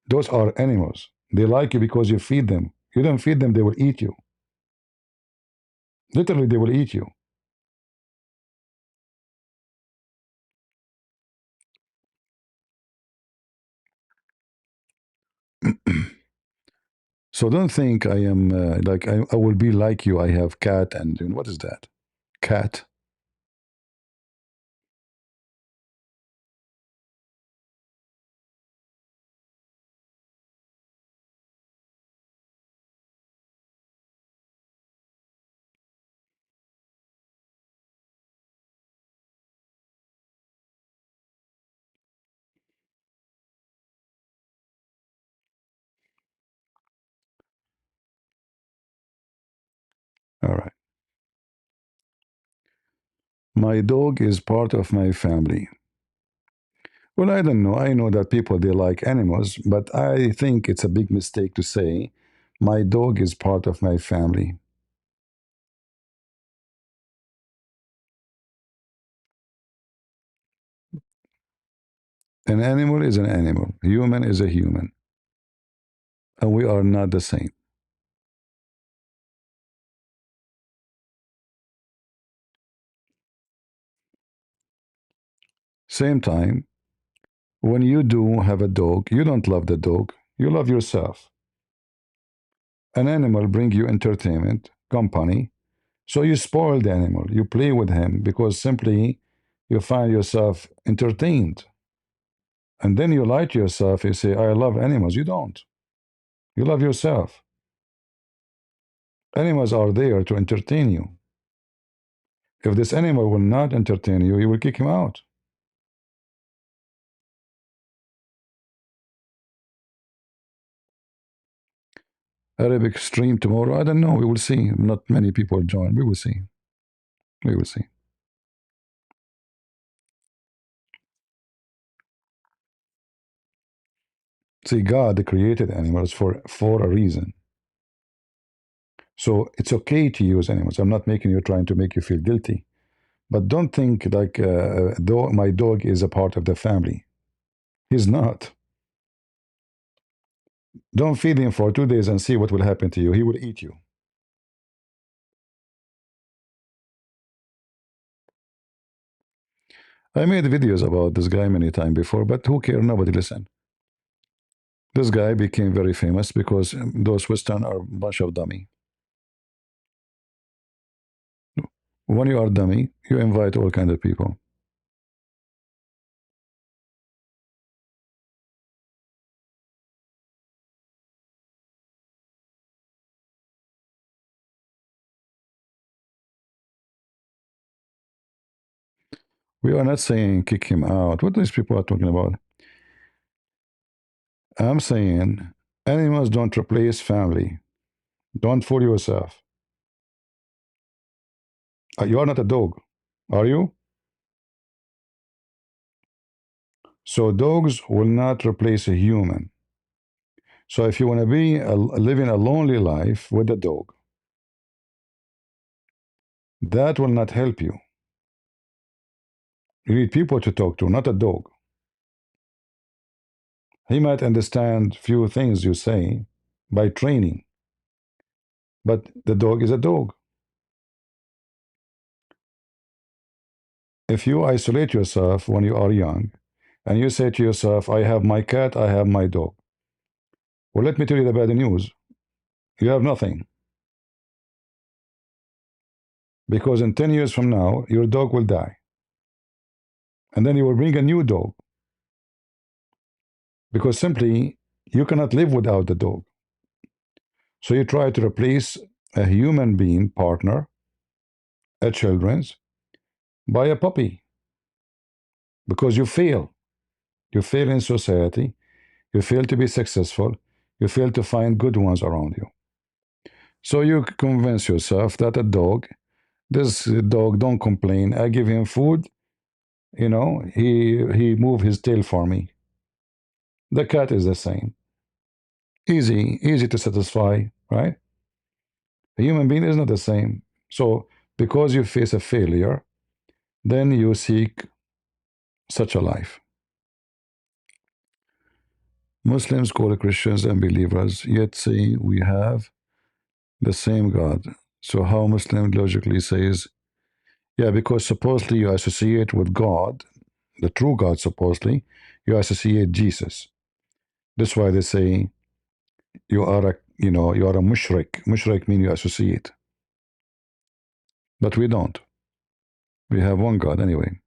Those are animals. They like you because you feed them. You don't feed them, they will eat you. Literally, they will eat you. So don't think I am like I will be like you. I have cat and what is that? Cat. All right. My dog is part of my family. Well, I don't know. I know that people they like animals, but I think it's a big mistake to say my dog is part of my family. An animal is an animal. Human is a human, and we are not the same. Same time, when you do have a dog, you don't love the dog. You love yourself. An animal bring you entertainment, company. So you spoil the animal. You play with him because simply you find yourself entertained. And then you lie to yourself. You say, I love animals. You don't. You love yourself. Animals are there to entertain you. If this animal will not entertain you, you will kick him out. Arabic stream tomorrow. I don't know. We will see. Not many people join. We will see. We will see. See, God created animals for a reason. So it's okay to use animals. I'm not making you trying to make you feel guilty. But don't think like my dog is a part of the family. He's not. Don't feed him for 2 days and see what will happen to you. He will eat you. I made videos about this guy many times before, but who cares? Nobody listen. This guy became very famous because those Western are a bunch of dummy. When you are dummy, you invite all kind of people. We are not saying kick him out. What these people are talking about? I'm saying animals don't replace family. Don't fool yourself. You are not a dog, are you? So dogs will not replace a human. So if you want to be living a lonely life with a dog, that will not help you. You need people to talk to, not a dog. He might understand few things you say by training, but the dog is a dog. If you isolate yourself when you are young, and you say to yourself, I have my cat, I have my dog. Well, let me tell you the bad news. You have nothing. Because in 10 years from now, your dog will die. And then you will bring a new dog. Because simply, you cannot live without the dog. So you try to replace a human being partner a children's by a puppy because you fail. You fail in society. You fail to be successful. You fail to find good ones around you. So you convince yourself that a dog, this dog don't complain. I give him food, he move his tail for me. The cat is the same. Easy to satisfy, right? A human being is not the same. So because you face a failure, then you seek such a life. Muslims call Christians unbelievers, yet say we have the same God. So how Muslim logically says, yeah, because supposedly you associate with God, the true God supposedly, you associate Jesus. That's why they say you are a mushrik. Mushrik means you associate. But we don't. We have one God anyway.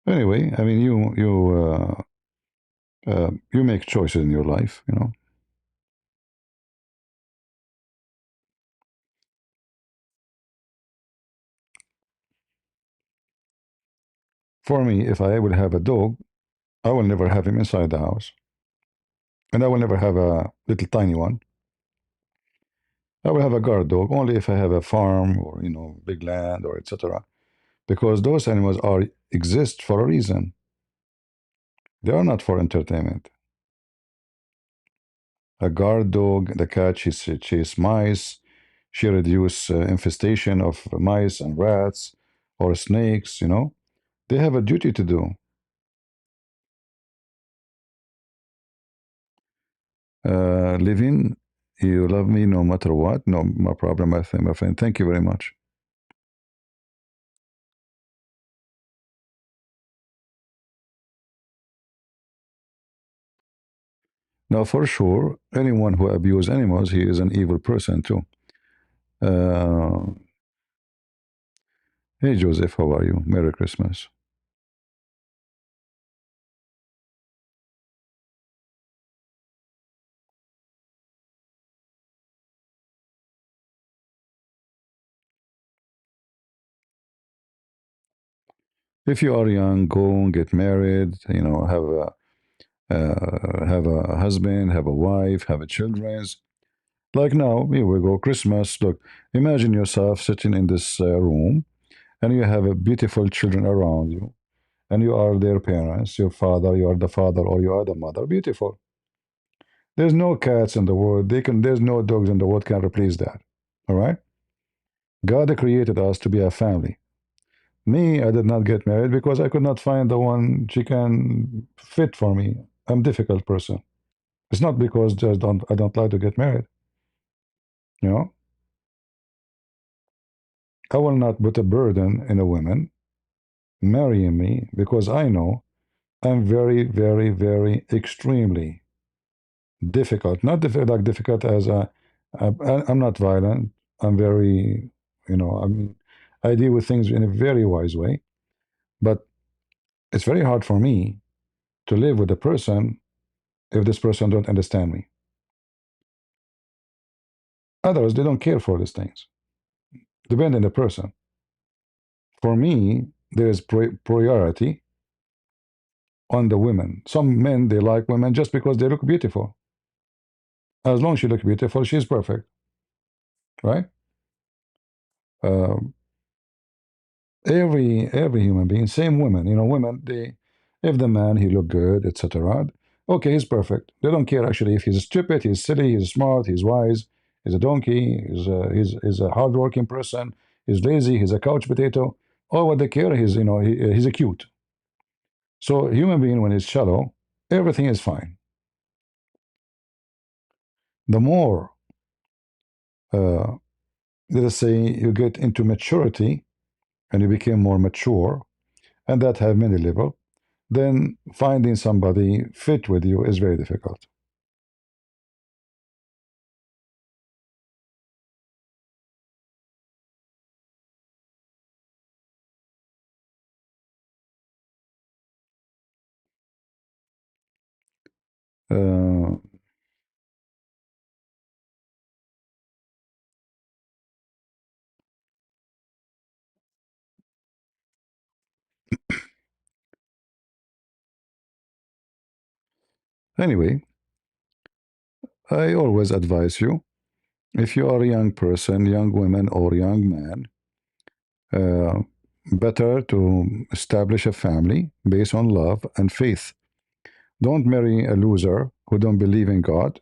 Anyway, I mean, you make choices in your life. For me, if I will have a dog, I will never have him inside the house, and I will never have a little tiny one. I will have a guard dog only if I have a farm or big land or etc. Because those animals are exist for a reason. They are not for entertainment. A guard dog, the cat, she chase mice. She reduce infestation of mice and rats or snakes. They have a duty to do. Living, you love me no matter what. No, my problem, my friend. Thank you very much. Now, for sure, anyone who abuses animals, he is an evil person too. Uh, hey, Joseph, how are you? Merry Christmas. If you are young, go and get married. Have a husband, have a wife, have a children. Like now, here we go, Christmas. Look, imagine yourself sitting in this room, and you have a beautiful children around you, and you are their parents, your father, you are the father, or you are the mother. Beautiful. There's no cats in the world. There's no dogs in the world can replace that. All right. God created us to be a family. Me, I did not get married because I could not find the one she can fit for me. I'm a difficult person. It's not because I don't like to get married. You know, I will not put a burden in a woman marrying me because I know I'm very, very, very extremely difficult. Not like difficult as I'm not violent. I'm very, I mean, I deal with things in a very wise way. But it's very hard for me to live with a person if this person don't understand me. Others, they don't care for these things. Depend on the person. For me, there is priority on the women. Some men, they like women just because they look beautiful. As long as she looks beautiful, she's perfect, right? Um, every human being, same women. Women, if the man he look good, etc. Okay, he's perfect. They don't care actually if he's stupid, he's silly, he's smart, he's wise, he's a donkey, he's a hardworking person, he's lazy, he's a couch potato. All what they care, he's a cute. So human being when he's shallow, everything is fine. The more, uh, let us say, you get into maturity and you became more mature, and that have many level. then finding somebody fit with you is very difficult. Uh, anyway, I always advise you, if you are a young person, young woman, or young man, uh, better to establish a family based on love and faith. Don't marry a loser who don't believe in God.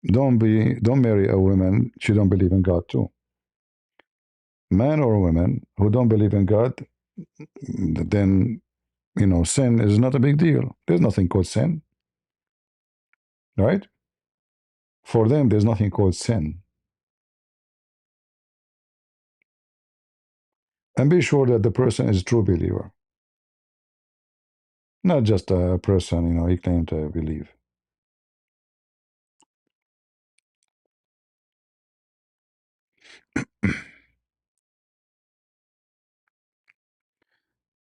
Don't marry a woman she don't believe in God too. Man or woman who don't believe in God, then sin is not a big deal. There's nothing called sin, right? For them, there's nothing called sin. And be sure that the person is a true believer, not just a person, he claimed to believe.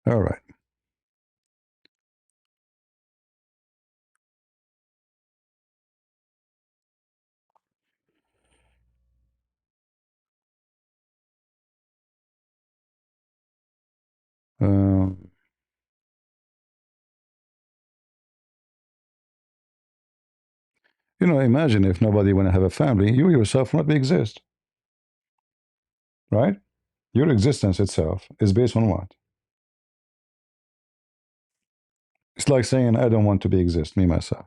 All right. Uh, imagine if nobody want to have a family, you yourself would not exist, right? Your existence itself is based on what? It's like saying, I don't want to be exist, me, myself.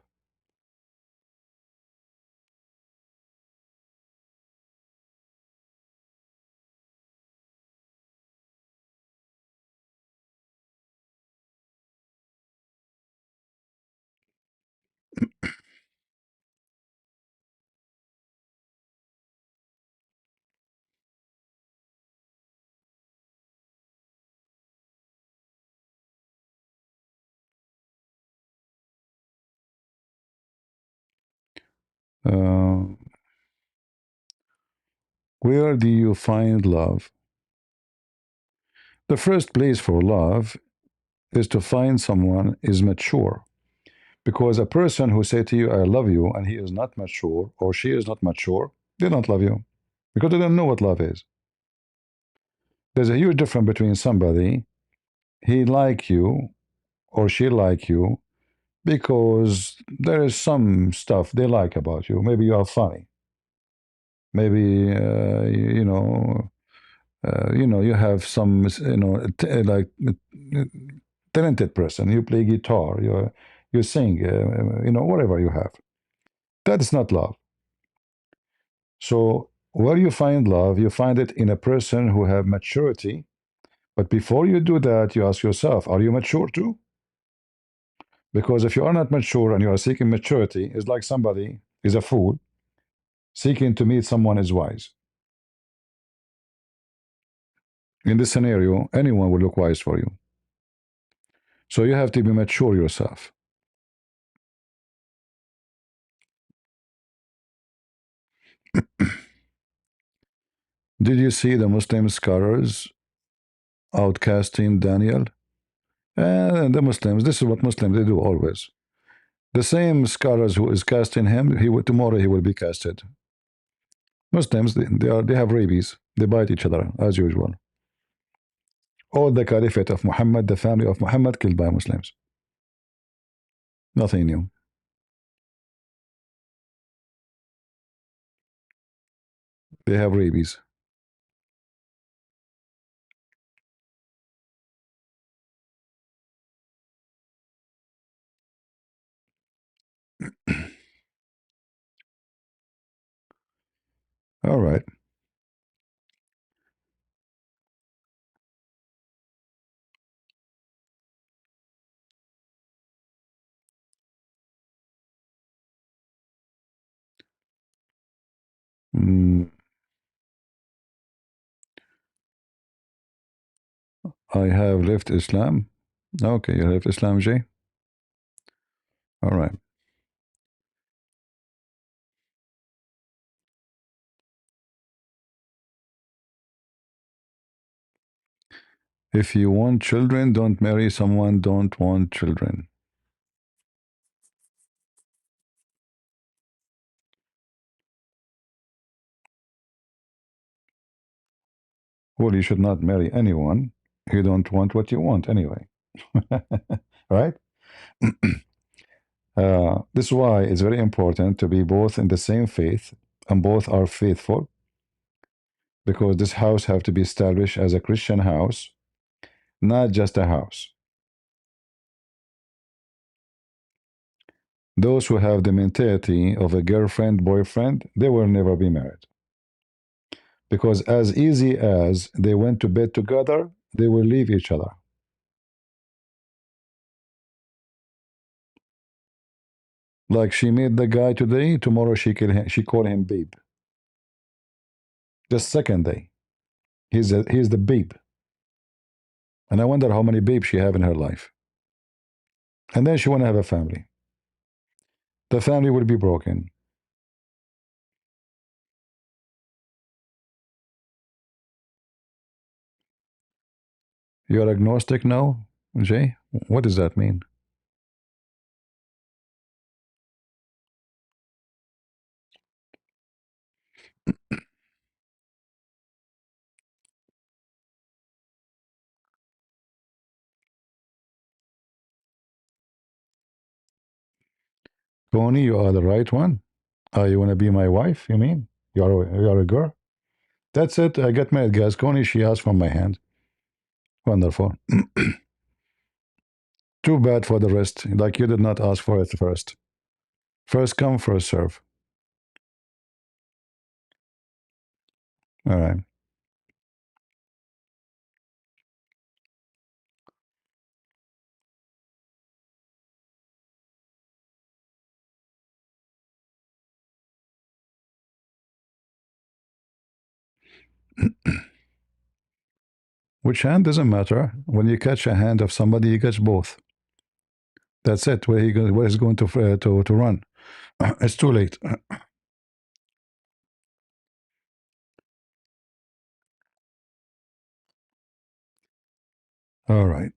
Uh, where do you find love? The first place for love is to find someone is mature. Because a person who say to you, I love you, and he is not mature, or she is not mature, they don't love you. Because they don't know what love is. There's a huge difference between somebody, he like you, or she like you, because there is some stuff they like about you. Maybe you are funny. Maybe, you have some, like talented person. You play guitar, you sing, whatever you have. That is not love. So where you find love, you find it in a person who have maturity. But before you do that, you ask yourself, are you mature too? Because if you are not mature and you are seeking maturity, it's like somebody is a fool seeking to meet someone is wise. In this scenario, anyone will look wise for you. So you have to be mature yourself. Did you see the Muslim scholars outcasting Daniel? And the Muslims, this is what Muslims they do always. The same scholars who is casting him, tomorrow he will be casted. Muslims, they have rabies. They bite each other as usual. All the caliphate of Muhammad, the family of Muhammad, killed by Muslims. Nothing new. They have rabies. All right. Mm, I have left Islam. Okay, you have Islam, J? All right. If you want children, don't marry someone don't want children. Well, you should not marry anyone who don't want what you want anyway. Right? This is why it's very important to be both in the same faith and both are faithful, because this house have to be established as a Christian house, not just a house. Those who have the mentality of a girlfriend, boyfriend, they will never be married. Because as easy as they went to bed together, they will leave each other. Like she met the guy today, tomorrow she called him babe. Just second day, he's the babe, and I wonder how many babes she have in her life. And then she want to have a family. The family will be broken. You're agnostic now, Jay? What does that mean? Tony, you are the right one. You want to be my wife, you mean? You're a girl? That's it. I get married, guys. Connie, she asked from my hand. Wonderful. Too bad for the rest. Like you did not ask for it first. First come, first serve. All right. Which hand doesn't matter. When you catch a hand of somebody, you catch both. That's it. Where he's going to run. It's too late. All right.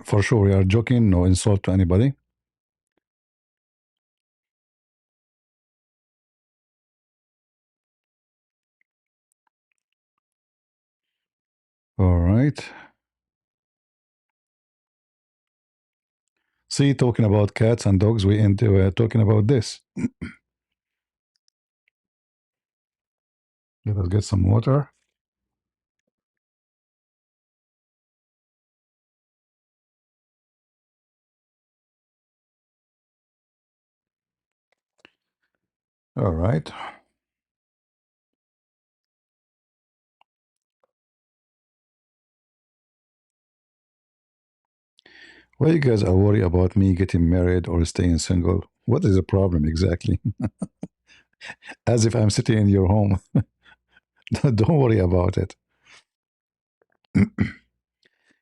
For sure, we are joking. No insult to anybody. All right. See, talking about cats and dogs, we into talking about this. Let us get some water. All right. Why you guys are worried about me getting married or staying single? What is the problem exactly? As if I'm sitting in your home. Don't worry about it.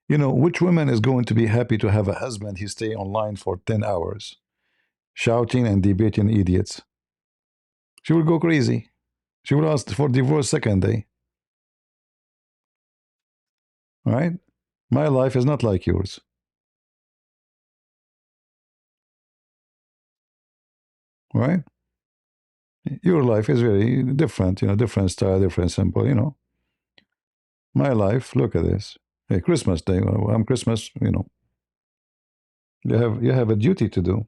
You know, which woman is going to be happy to have a husband he stay online for 10 hours, shouting and debating idiots? She will go crazy. She will ask for divorce second day, right? My life is not like yours, right? Your life is very different, different style, different simple, My life, look at this. Hey, Christmas Day, I'm Christmas, you have a duty to do.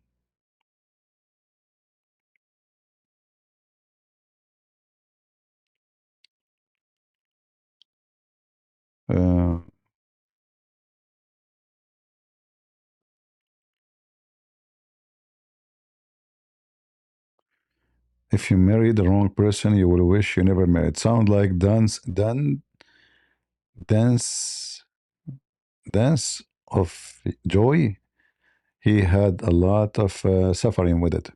Uh, if you marry the wrong person, you will wish you never married. Sound like dance, dance of joy. He had a lot of suffering with it.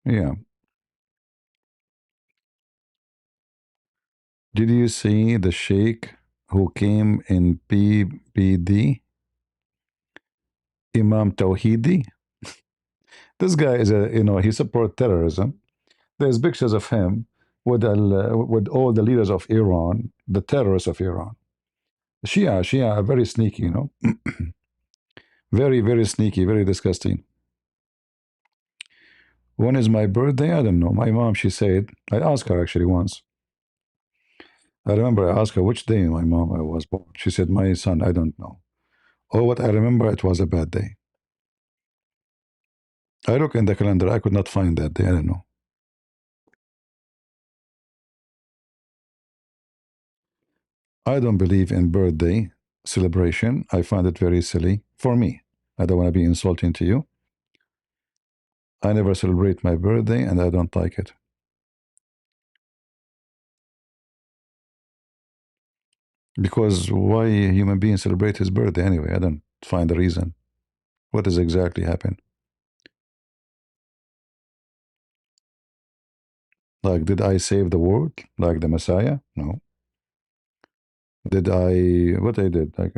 Yeah. Did you see the sheikh who came in PBD, Imam Tawhidi? This guy is a, he supports terrorism. There's pictures of him with all the leaders of Iran, the terrorists of Iran. Shia are very sneaky. Very, very sneaky, very disgusting. When is my birthday? I don't know. My mom, she said, I asked her actually once. I remember I asked her which day my mom I was born. She said, my son, I don't know. Oh, what I remember, it was a bad day. I look in the calendar, I could not find that day. I don't know. I don't believe in birthday celebration. I find it very silly for me. I don't want to be insulting to you. I never celebrate my birthday and I don't like it. Because why a human being celebrate his birthday anyway? I don't find a reason. What has exactly happened? Like, did I save the world like the Messiah? No. Did I, what I did? Like,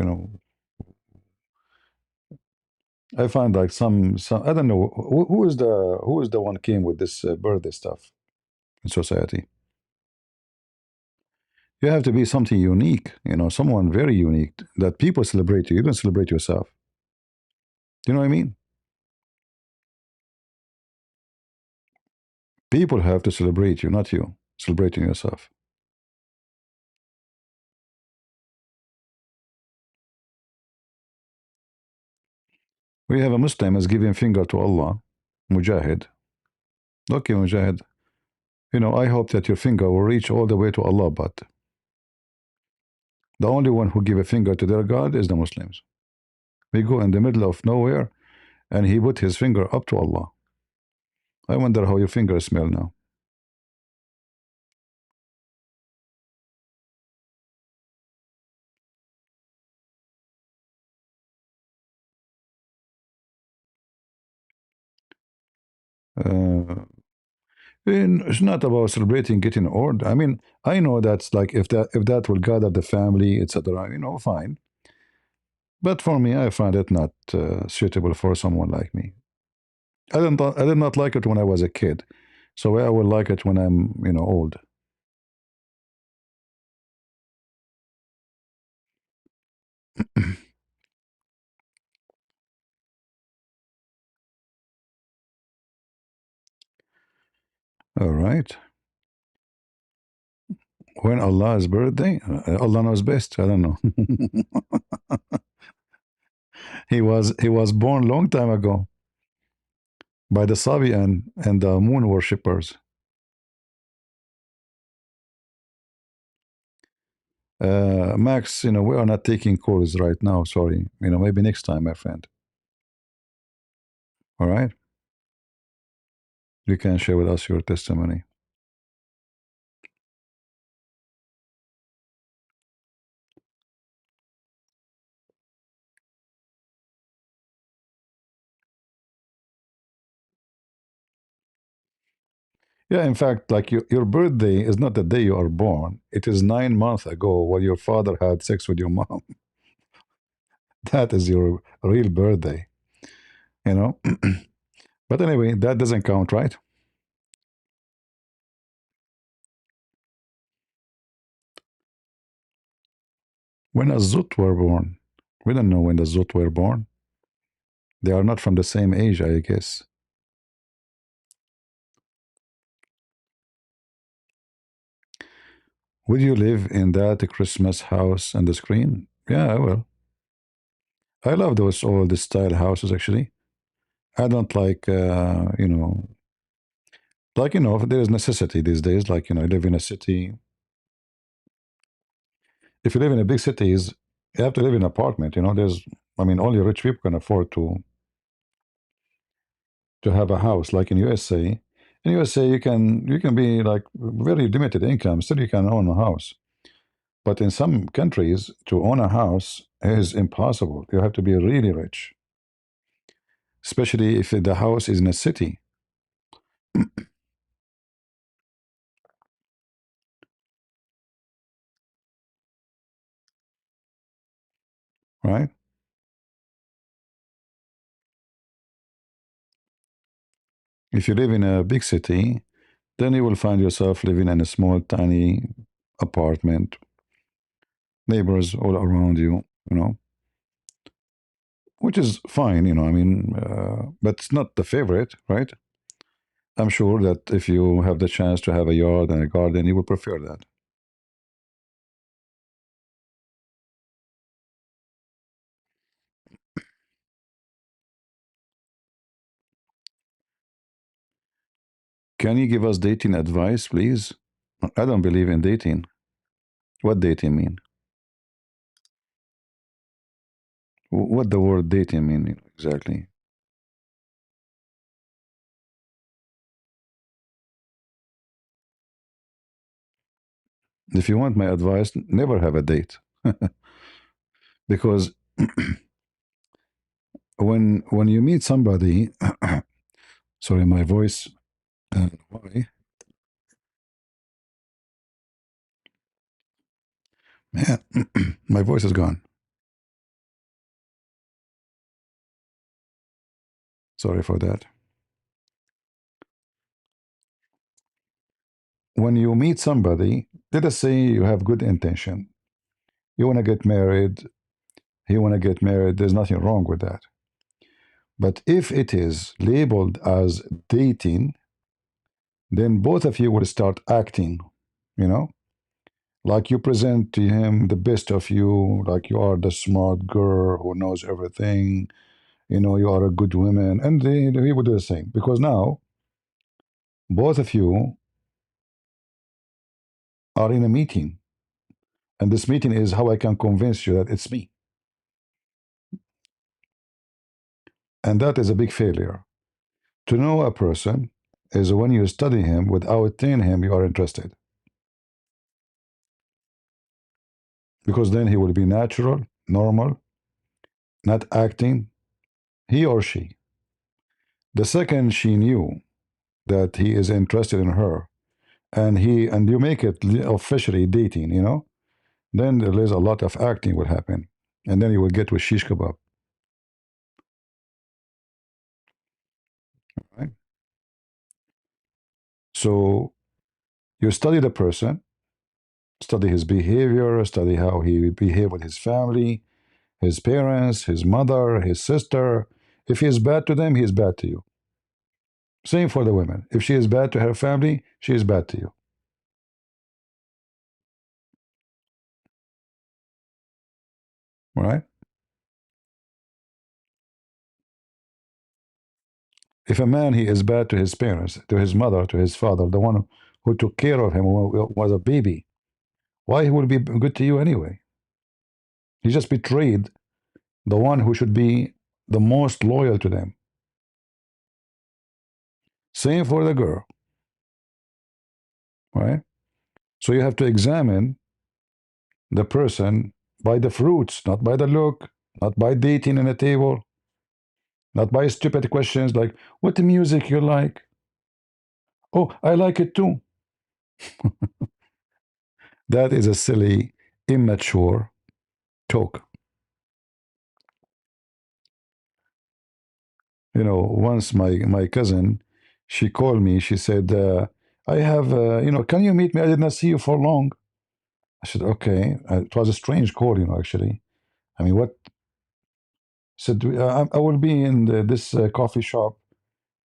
I find like some I don't know who is the one came with this birthday stuff in society. You have to be something unique, someone very unique that people celebrate you. You don't celebrate yourself. Do you know what I mean? People have to celebrate you, not you celebrating yourself. We have a Muslim is giving finger to Allah, Mujahid. Okay, Mujahid. I hope that your finger will reach all the way to Allah, but the only one who give a finger to their God is the Muslims. We go in the middle of nowhere and he put his finger up to Allah. I wonder how your fingers smell now. Uh, it's not about celebrating getting old. I mean, I know that's like if that will gather the family, etc. Fine. But for me, I find it not suitable for someone like me. I did not like it when I was a kid, so I will like it when I'm old. All right. When Allah's birthday, Allah knows best. I don't know. He was born long time ago by the Sabian and the moon worshippers. Max, we are not taking calls right now. Sorry. Maybe next time, my friend. All right. You can share with us your testimony. Yeah, in fact, like your birthday is not the day you are born. It is 9 months ago when your father had sex with your mom. That is your real birthday, you know. But anyway, that doesn't count, right? When a ZUT were born, we don't know when the ZUT were born. They are not from the same age, I guess. Would you live in that Christmas house on the screen? Yeah, I will. I love those old style houses actually. I don't like, there is necessity these days. Like, I live in a city. If you live in a big cities, you have to live in an apartment. I mean, only rich people can afford to have a house. Like in USA, you can be like very limited income, still you can own a house. But in some countries, to own a house is impossible. You have to be really rich, especially if the house is in a city. right? If you live in a big city, then you will find yourself living in a small, tiny apartment, neighbors all around you, you know, which is fine, I mean, but it's not the favorite, right? I'm sure that if you have the chance to have a yard and a garden, you will prefer that. Can you give us dating advice, please? I don't believe in dating. What dating mean? What the word dating mean exactly? If you want my advice, never have a date. Because when you meet somebody, sorry, my voice, why? Man, my voice is gone. Sorry for that. When you meet somebody, let us say you have good intention. You want to get married. You want to get married. There's nothing wrong with that. But if it is labeled as dating, then both of you will start acting, you know, like you present to him the best of you, like you are the smart girl who knows everything, you are a good woman, and he would do the same because now both of you are in a meeting, and this meeting is how I can convince you that it's me, and that is a big failure. To know a person is when you study him without telling him you are interested, because then he will be natural, normal, not acting, he or she. The second she knew that he is interested in her, and you make it officially dating, then there is a lot of acting will happen, and then you will get with shish kebab, right? So you study the person, study his behavior, study how he behave with his family, his parents, his mother, his sister. If he is bad to them, he is bad to you. Same for the women. If she is bad to her family, she is bad to you, right? If a man he is bad to his parents, to his mother, to his father, the one who took care of him when he was a baby, why he will be good to you anyway? He just betrayed the one who should be the most loyal to them. Same for the girl, right? So you have to examine the person by the fruits, not by the look, not by dating in a table, not by stupid questions like what the music you like. Oh, I like it too. That is a silly, immature talk. Once my cousin, she called me. She said, "I have, can you meet me? I did not see you for long." I said, "Okay." It was a strange call, actually. I mean, what? Said, I will be in this coffee shop.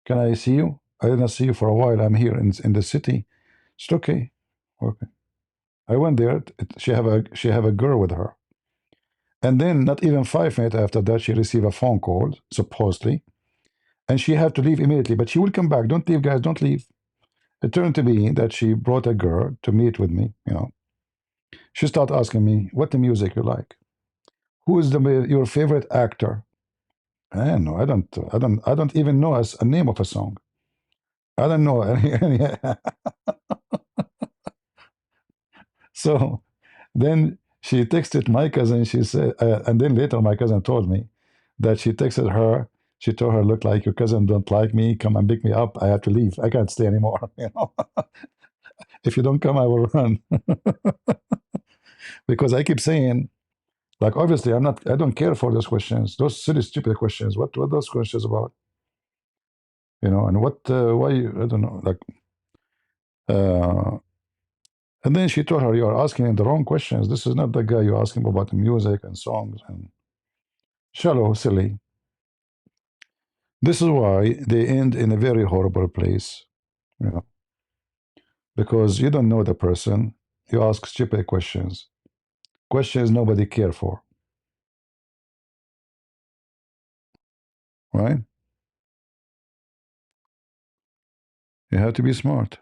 Can I see you? I did not see you for a while. I'm here in the city. It's okay. Okay. I went there. She have a girl with her, and then not even 5 minutes after that, she received a phone call supposedly, and she had to leave immediately. But she will come back. Don't leave, guys. Don't leave. It turned to be that she brought a girl to meet with me. She started asking me what the music you like. Who is your favorite actor? No, I don't even know a name of a song. I don't know any. So then she texted my cousin. She said, and then later my cousin told me that she texted her. She told her, "Look, like your cousin don't like me. Come and pick me up. I have to leave. I can't stay anymore. If you don't come, I will run." Because I keep saying Like obviously, I'm not. I don't care for those questions. Those silly, stupid questions. What those questions about? You know, and what? Why? I don't know. Like, uh, and then she told her, "You are asking the wrong questions. This is not the guy you're asking about music and songs and shallow, silly." This is why they end in a very horrible place. You know, because you don't know the person. You ask stupid questions. Questions nobody care for. Right? You have to be smart.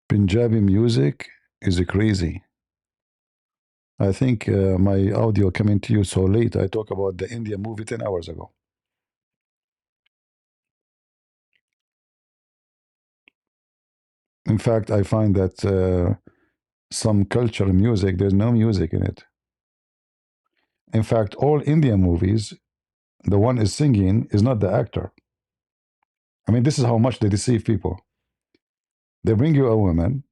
Punjabi music is crazy. I think my audio coming to you so late. I talked about the India movie 10 hours ago. In fact, I find that some culture music, there's no music in it. In fact, all Indian movies, the one is singing is not the actor. I mean, this is how much they deceive people. They bring you a woman,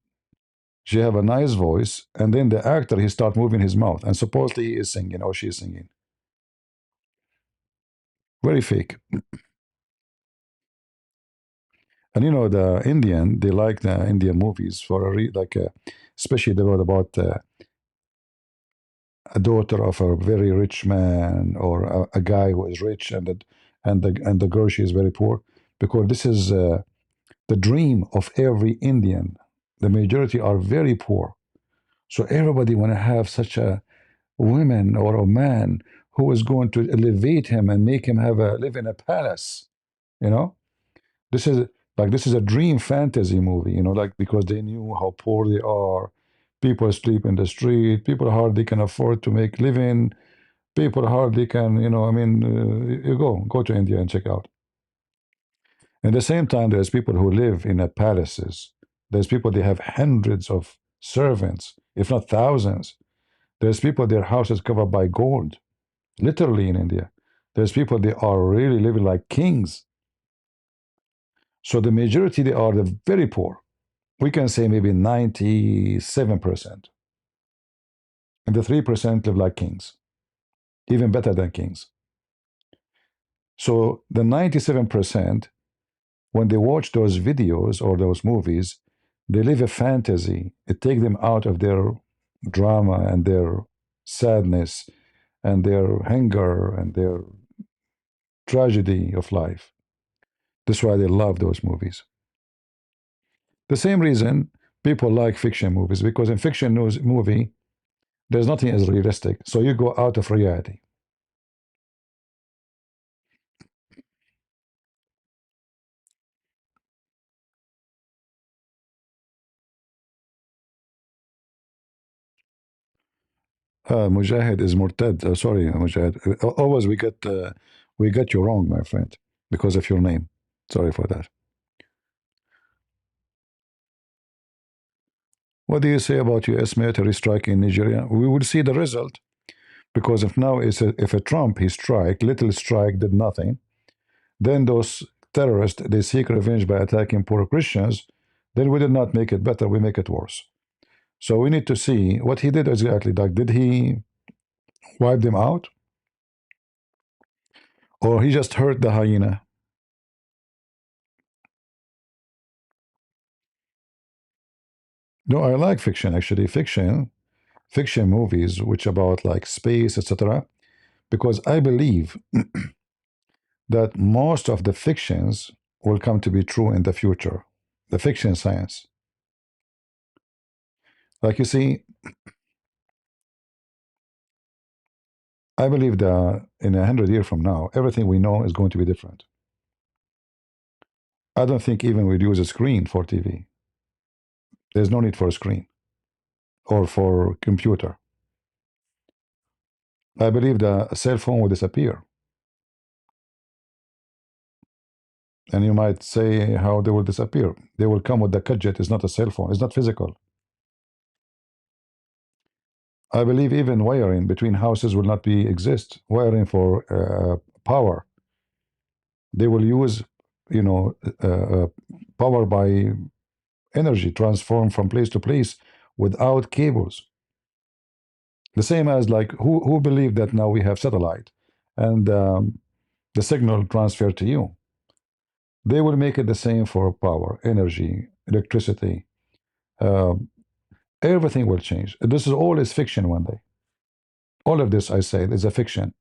she have a nice voice, and then the actor, he start moving his mouth, and supposedly he is singing or she is singing. Very fake. And you know, the Indian, they like the Indian movies for especially they were about a daughter of a very rich man or a guy who is rich and the girl she is very poor, because this is the dream of every Indian. The majority are very poor, so everybody want to have such a woman or a man who is going to elevate him and make him have a live in a palace. You know, this is this is a dream fantasy movie. You know, like because they knew how poor they are. People sleep in the street. People hardly can afford to make living. People hardly can, I mean, you go to India and check out. At the same time, there's people who live in palaces. There's people, they have hundreds of servants, if not thousands. There's people, their house is covered by gold, literally in India. There's people, they are really living like kings. So the majority, they are the very poor. We can say maybe 97%. And the 3% live like kings, even better than kings. So the 97%, when they watch those videos or those movies, they live a fantasy. It takes them out of their drama and their sadness and their anger and their tragedy of life. That's why they love those movies. The same reason people like fiction movies, because in fiction news movie, there's nothing as realistic. So you go out of reality. Mujahid is Murtad. Sorry, Mujahid. Always we get you wrong, my friend, because of your name. Sorry for that. What do you say about U.S. military strike in Nigeria? We will see the result, because if a Trump he strike, little strike did nothing, then those terrorists they seek revenge by attacking poor Christians. Then we did not make it better; we make it worse. So we need to see what he did exactly. Like, did he wipe them out, or he just hurt the hyena? No, I like fiction actually. Fiction movies, which about like space, etc. Because I believe that most of the fictions will come to be true in the future. The fiction science. Like you see, I believe that in 100 years from now, everything we know is going to be different. I don't think even we'd use a screen for TV. There's no need for a screen or for computer. I believe the cell phone will disappear. And you might say how they will disappear. They will come with the gadget. It's not a cell phone. It's not physical. I believe even wiring between houses will not be exist. Wiring for power. They will use, you know, power by energy transform from place to place without cables. The same as like who believe that now we have satellite and the signal transfer to you. They will make it the same for power, energy, electricity. Uh, Everything will change. This is all is fiction one day. All of this I say is a fiction,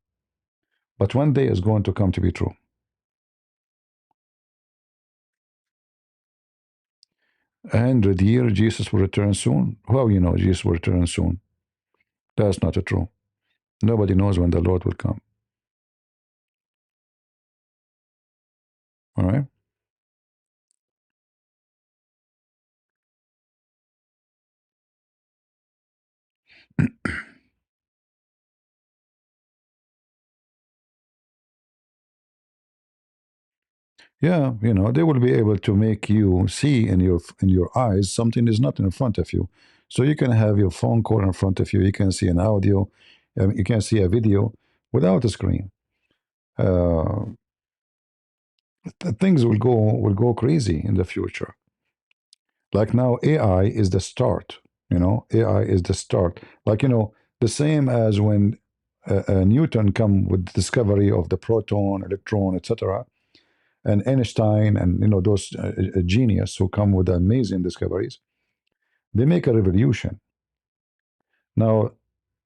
but one day is going to come to be true. 100 years, Jesus will return soon. How you know Jesus will return soon? That's not true. Nobody knows when the Lord will come. All right. Yeah, you know, they will be able to make you see in your eyes something is not in front of you. So you can have your phone call in front of you. You can see an audio. You can see a video without a screen. Uh, Things will go crazy in the future. Like now, AI is the start. You know, AI is the start. Like you know, the same as when Newton come with the discovery of the proton, electron, etc. And Einstein and you know those genius who come with amazing discoveries, they make a revolution. Now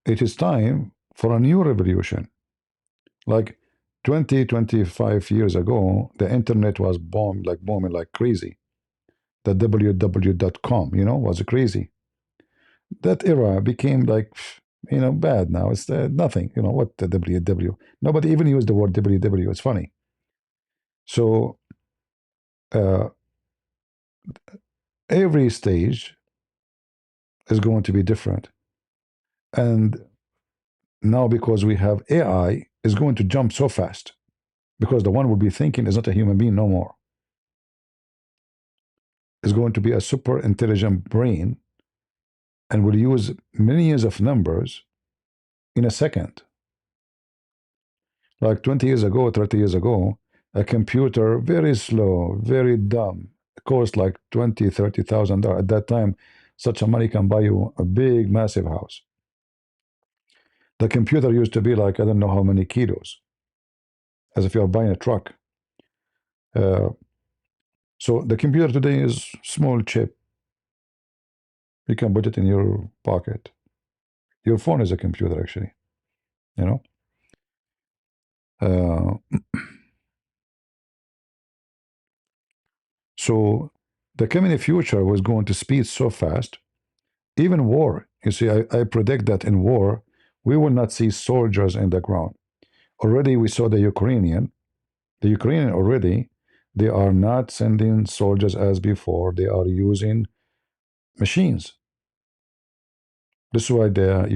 it is time for a new revolution. Like 20, 25 years ago, the internet was booming like crazy. The www.com, you know, was crazy. That era became like, you know, bad now. It's nothing, you know, what the www. Nobody even used the word www. It's funny. So uh, every stage is going to be different. And now because we have AI is going to jump so fast because the one will be thinking is not a human being no more. Is going to be a super intelligent brain and will use millions of numbers in a second. Like 20 years ago, 30 years ago, a computer very slow, very dumb, cost like 20, $30,000. At that time, such a money can buy you a big, massive house. The computer used to be like I don't know how many kilos, as if you're buying a truck. Uh, So the computer today is small chip. You can put it in your pocket. Your phone is a computer, actually. You know. Uh, so the coming future was going to speed so fast. Even war. You see, I predict that in war we will not see soldiers in the ground. Already we saw the Ukrainian. The Ukrainian already they are not sending soldiers as before. They are using machines. This is why the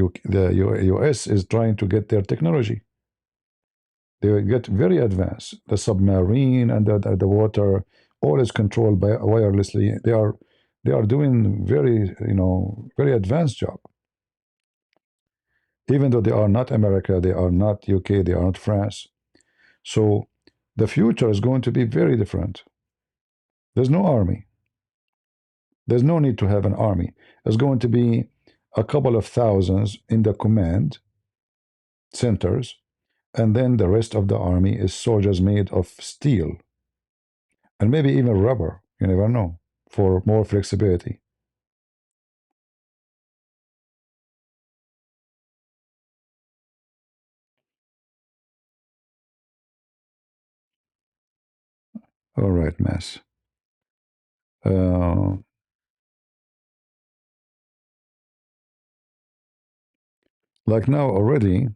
US is trying to get their technology. They get very advanced. The submarine and the water, all is controlled by wirelessly. They are doing very very advanced job. Even though they are not America, they are not UK, they are not France. So the future is going to be very different. There's no army. There's no need to have an army. There's going to be a couple of thousands in the command centers, and then the rest of the army is soldiers made of steel and maybe even rubber. You never know for more flexibility. All right, Mass. Uh, like now already,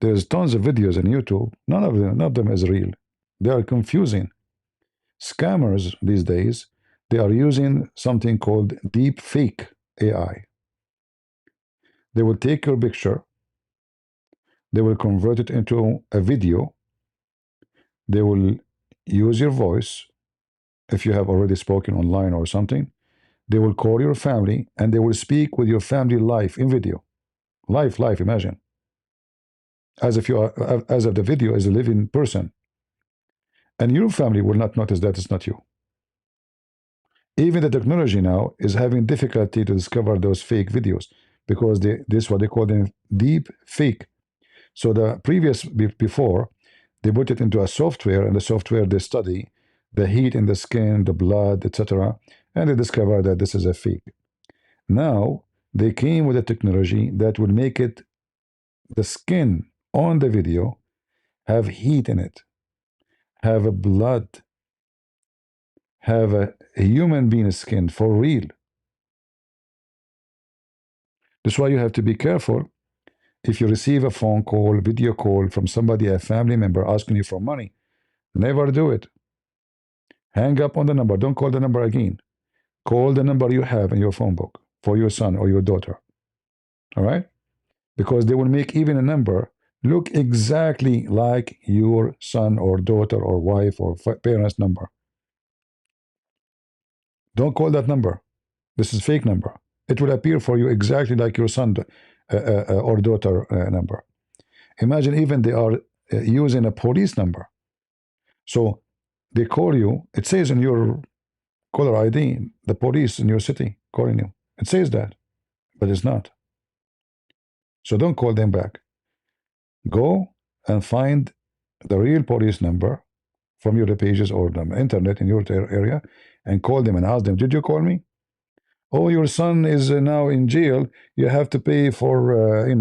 there's tons of videos on YouTube. None of them is real. They are confusing. Scammers these days, they are using something called deep fake AI. They will take your picture, they will convert it into a video, they will use your voice if you have already spoken online or something. They will call your family and they will speak with your family live in video. Live, imagine. As if you are, as if the video is a living person. And your family will not notice that it's not you. Even the technology now is having difficulty to discover those fake videos because this what they call them deep fake. So the previous before they put it into a software, and the software they study the heat in the skin, the blood, etc., and they discover that this is a fake. Now they came with a technology that will make it the skin on the video have heat in it, have a blood, have a human being skin for real. That's why you have to be careful if you receive a phone call, video call from somebody, a family member asking you for money. Never do it. Hang up on the number. Don't call the number again. Call the number you have in your phone book for your son or your daughter. All right? Because they will make even a number look exactly like your son or daughter or wife or parents' number. Don't call that number. This is fake number. It will appear for you exactly like your son or daughter number. Imagine even they are using a police number. So they call you. It says in your caller ID, the police in your city calling you. It says that, but it's not. So don't call them back. Go and find the real police number from your pages or the internet in your area and call them and ask them, did you call me? Oh, your son is now in jail. You have to pay for,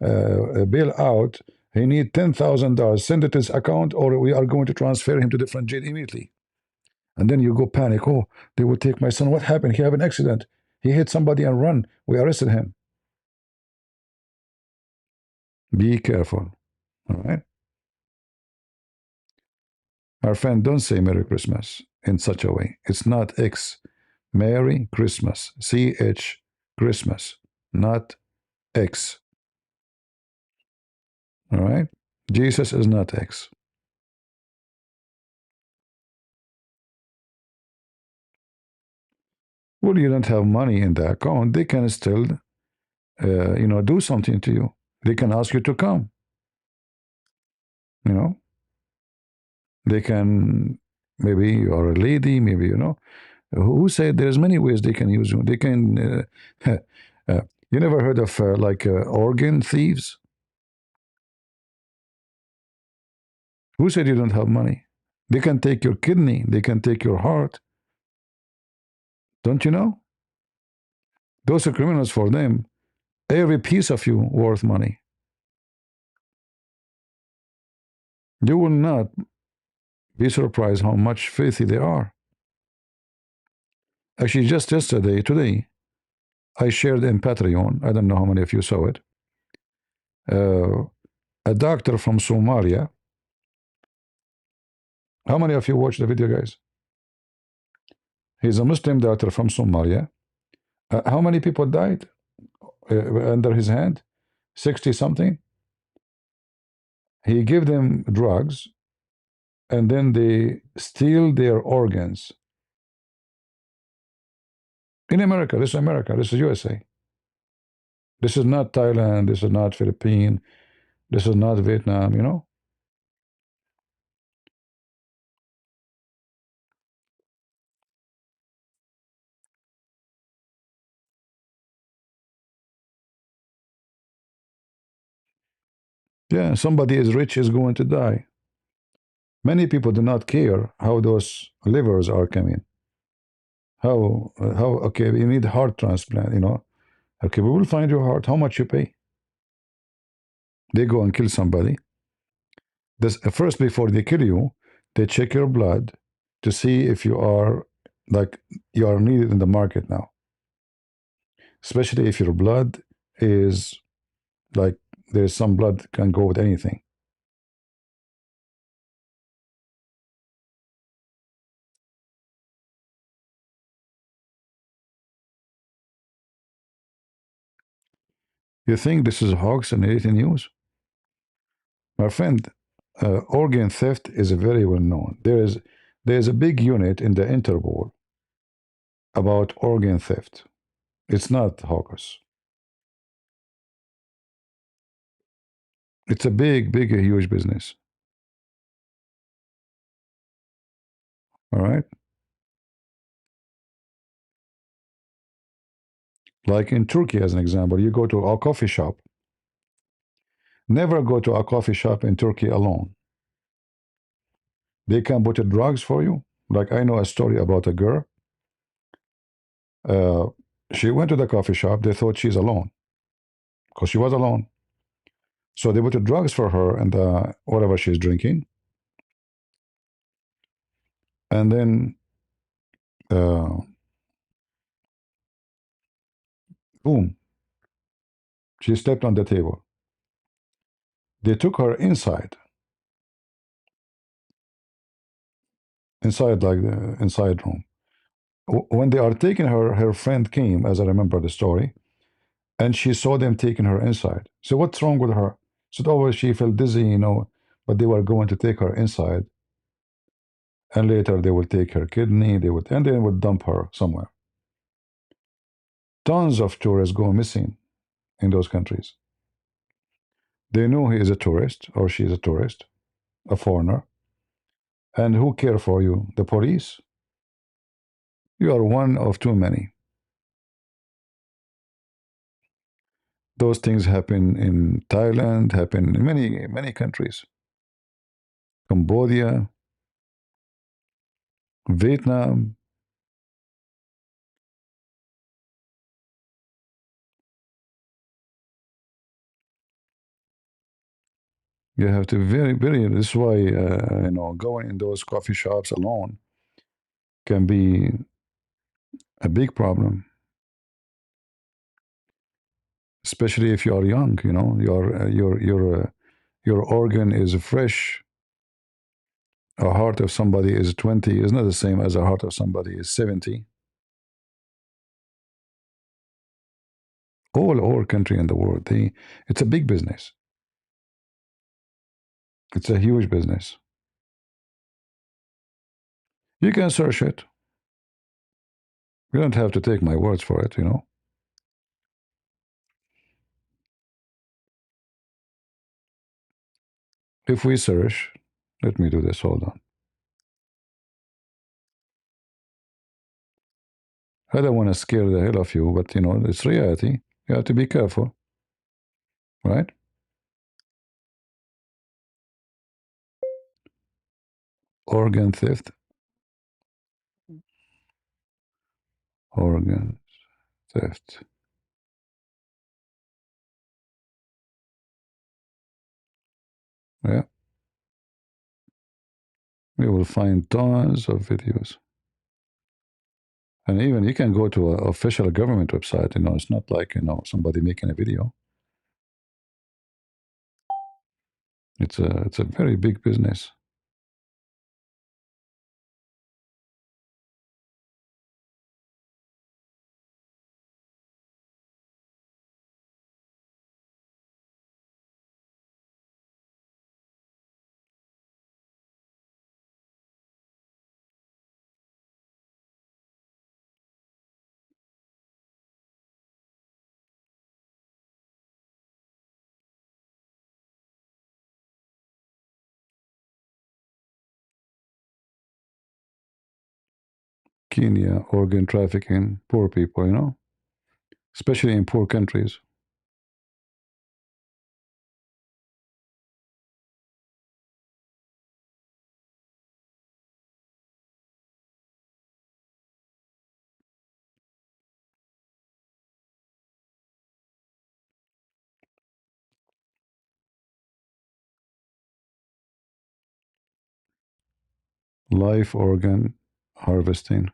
bail out. He need $10,000. Send it to his account or we are going to transfer him to different jail immediately. And then you go panic. Oh, they will take my son. What happened? He had an accident. He hit somebody and run. We arrested him. Be careful. All right. Our friend, don't say Merry Christmas in such a way. It's not X. Merry Christmas. CH Christmas, not X. All right. Jesus is not X. Well, you don't have money in the account. They can still, do something to you. They can ask you to come. You know, they can. Maybe you are a lady. Maybe who said there's many ways they can use you. They can. You never heard of organ thieves? Who said you don't have money? They can take your kidney. They can take your heart. Don't you know? Those are criminals for them. Every piece of you worth money. You will not be surprised how much filthy they are. Actually, just today, I shared in Patreon, I don't know how many of you saw it, uh, a doctor from Somalia. How many of you watched the video, guys? He's a Muslim doctor from Somalia. How many people died under his hand? 60 something. He gave them drugs and then they steal their organs. In America, this is America, this is USA. This is not Thailand, this is not Philippines, this is not Vietnam. Yeah, somebody is rich is going to die. Many people do not care how those livers are coming. Okay, you need heart transplant. Okay, we will find your heart. How much you pay? They go and kill somebody. First, before they kill you, they check your blood to see if you are needed in the market now. Especially if your blood is like there's some blood can go with anything. You think this is hoax and 18 news? My friend, organ theft is very well known. There is a big unit in the Interpol about organ theft. It's not hocus. It's a big, a huge business. All right. Like in Turkey, as an example, you go to a coffee shop. Never go to a coffee shop in Turkey alone. They can put drugs for you. Like I know a story about a girl. Uh, she went to the coffee shop. They thought she's alone because she was alone. So they put drugs for her and whatever she's drinking. And then, uh, boom, she stepped on the table. They took her inside like the inside room. When they are taking her, her friend came, as I remember the story, and she saw them taking her inside. So what's wrong with her? She said, oh, she felt dizzy, but they were going to take her inside, and later they will take her kidney, and they would dump her somewhere. Tons of tourists go missing in those countries. They know he is a tourist or she is a tourist, a foreigner, and who care for you? The police? You are one of too many. Those things happen in Thailand, happen in many countries. Cambodia, Vietnam. You have to very. This is why going in those coffee shops alone can be a big problem, especially if you are young. Your organ is fresh. A heart of somebody is 20 is not the same as a heart of somebody is 70. All country in the world, it's a big business. It's a huge business. You can search it. You don't have to take my words for it. If we search, let me do this. Hold on. I don't want to scare the hell of you, but it's reality. You have to be careful, right? Organ theft, organ theft. Yeah, you will find tons of videos. And even you can go to an official government website. It's not like somebody making a video. It's a very big business. Kenya, organ trafficking, poor people, especially in poor countries. Life organ harvesting.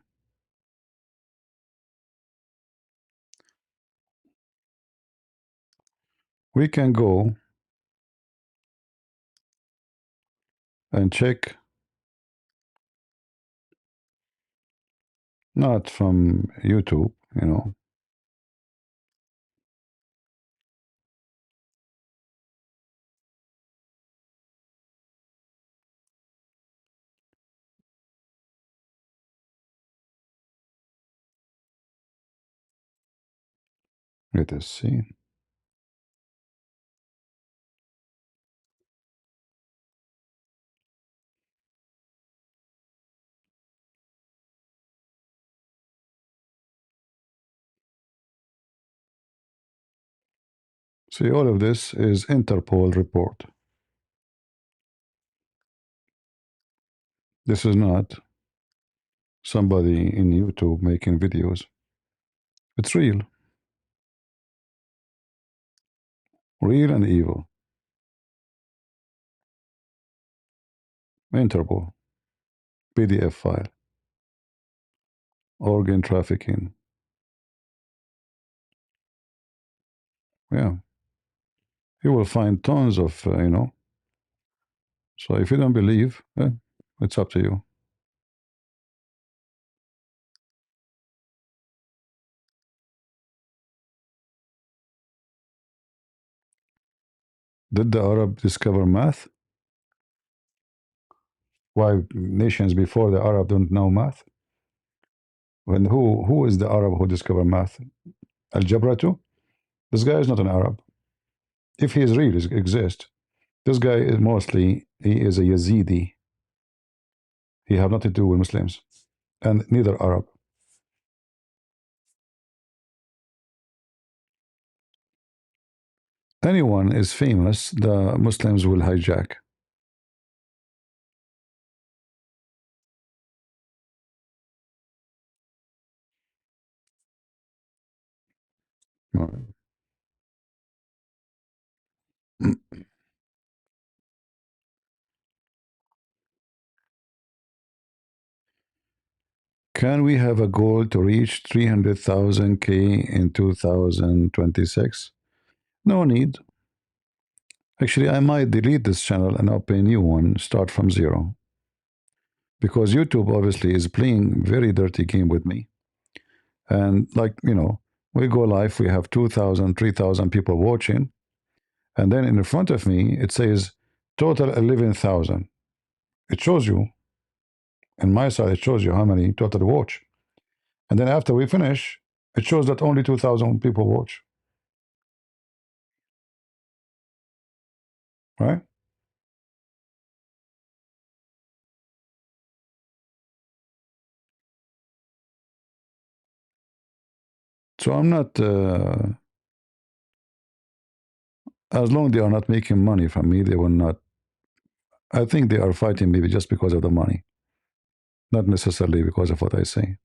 We can go and check, not from YouTube. Let us see. See, all of this is Interpol report. This is not somebody in YouTube making videos. It's real. Real and evil. Interpol. PDF file. Organ trafficking. Yeah. You will find tons of, So if you don't believe, it's up to you. Did the Arab discover math? Why nations before the Arab don't know math? When who is the Arab who discovered math? Algebra too? This guy is not an Arab. If he is real, exist. This guy is mostly he is a Yazidi. He have nothing to do with Muslims, and neither Arab. Anyone is famous, the Muslims will hijack. Can we have a goal to reach 300,000 K in 2026? No need. Actually, I might delete this channel and open a new one, start from zero. Because YouTube obviously is playing very dirty game with me. And we go live, we have 2,000, 3,000 people watching. And then in front of me, it says total 11,000. It shows you, in my side, it shows you how many total watch. And then after we finish, it shows that only 2,000 people watch. Right? So I'm not, as long as they are not making money from me, they will not. I think they are fighting me just because of the money, not necessarily because of what I say.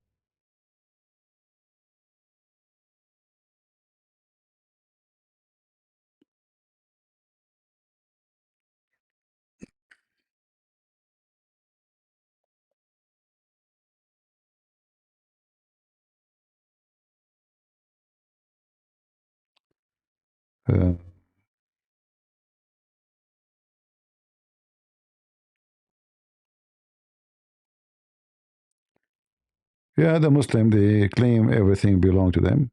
Uh, yeah, the Muslim, they claim everything belong to them.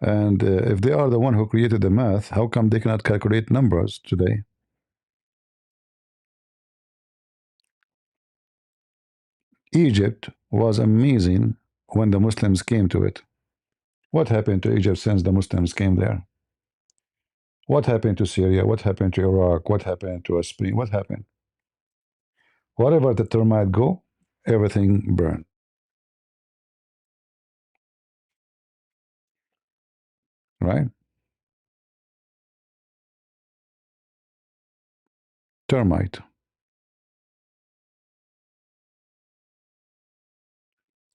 And if they are the one who created the math, how come they cannot calculate numbers today? Egypt was amazing when the Muslims came to it. What happened to Egypt since the Muslims came there? What happened to Syria? What happened to Iraq? What happened to Spain? What happened? Whatever the termite go, everything burn. Right? Termite.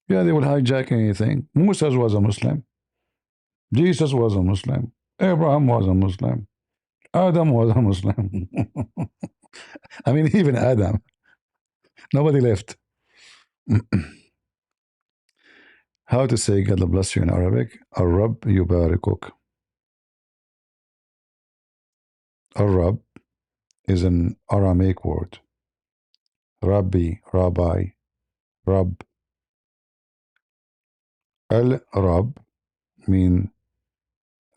Yeah, they will hijack anything. Musa was a Muslim. Jesus was a Muslim. Abraham was a Muslim. Adam was a Muslim. I mean, even Adam. Nobody left. How to say God bless you in Arabic? Arab yubarikuk. Arab is an Aramaic word. Rabbi, Rabbi, Rab. Al-Rab mean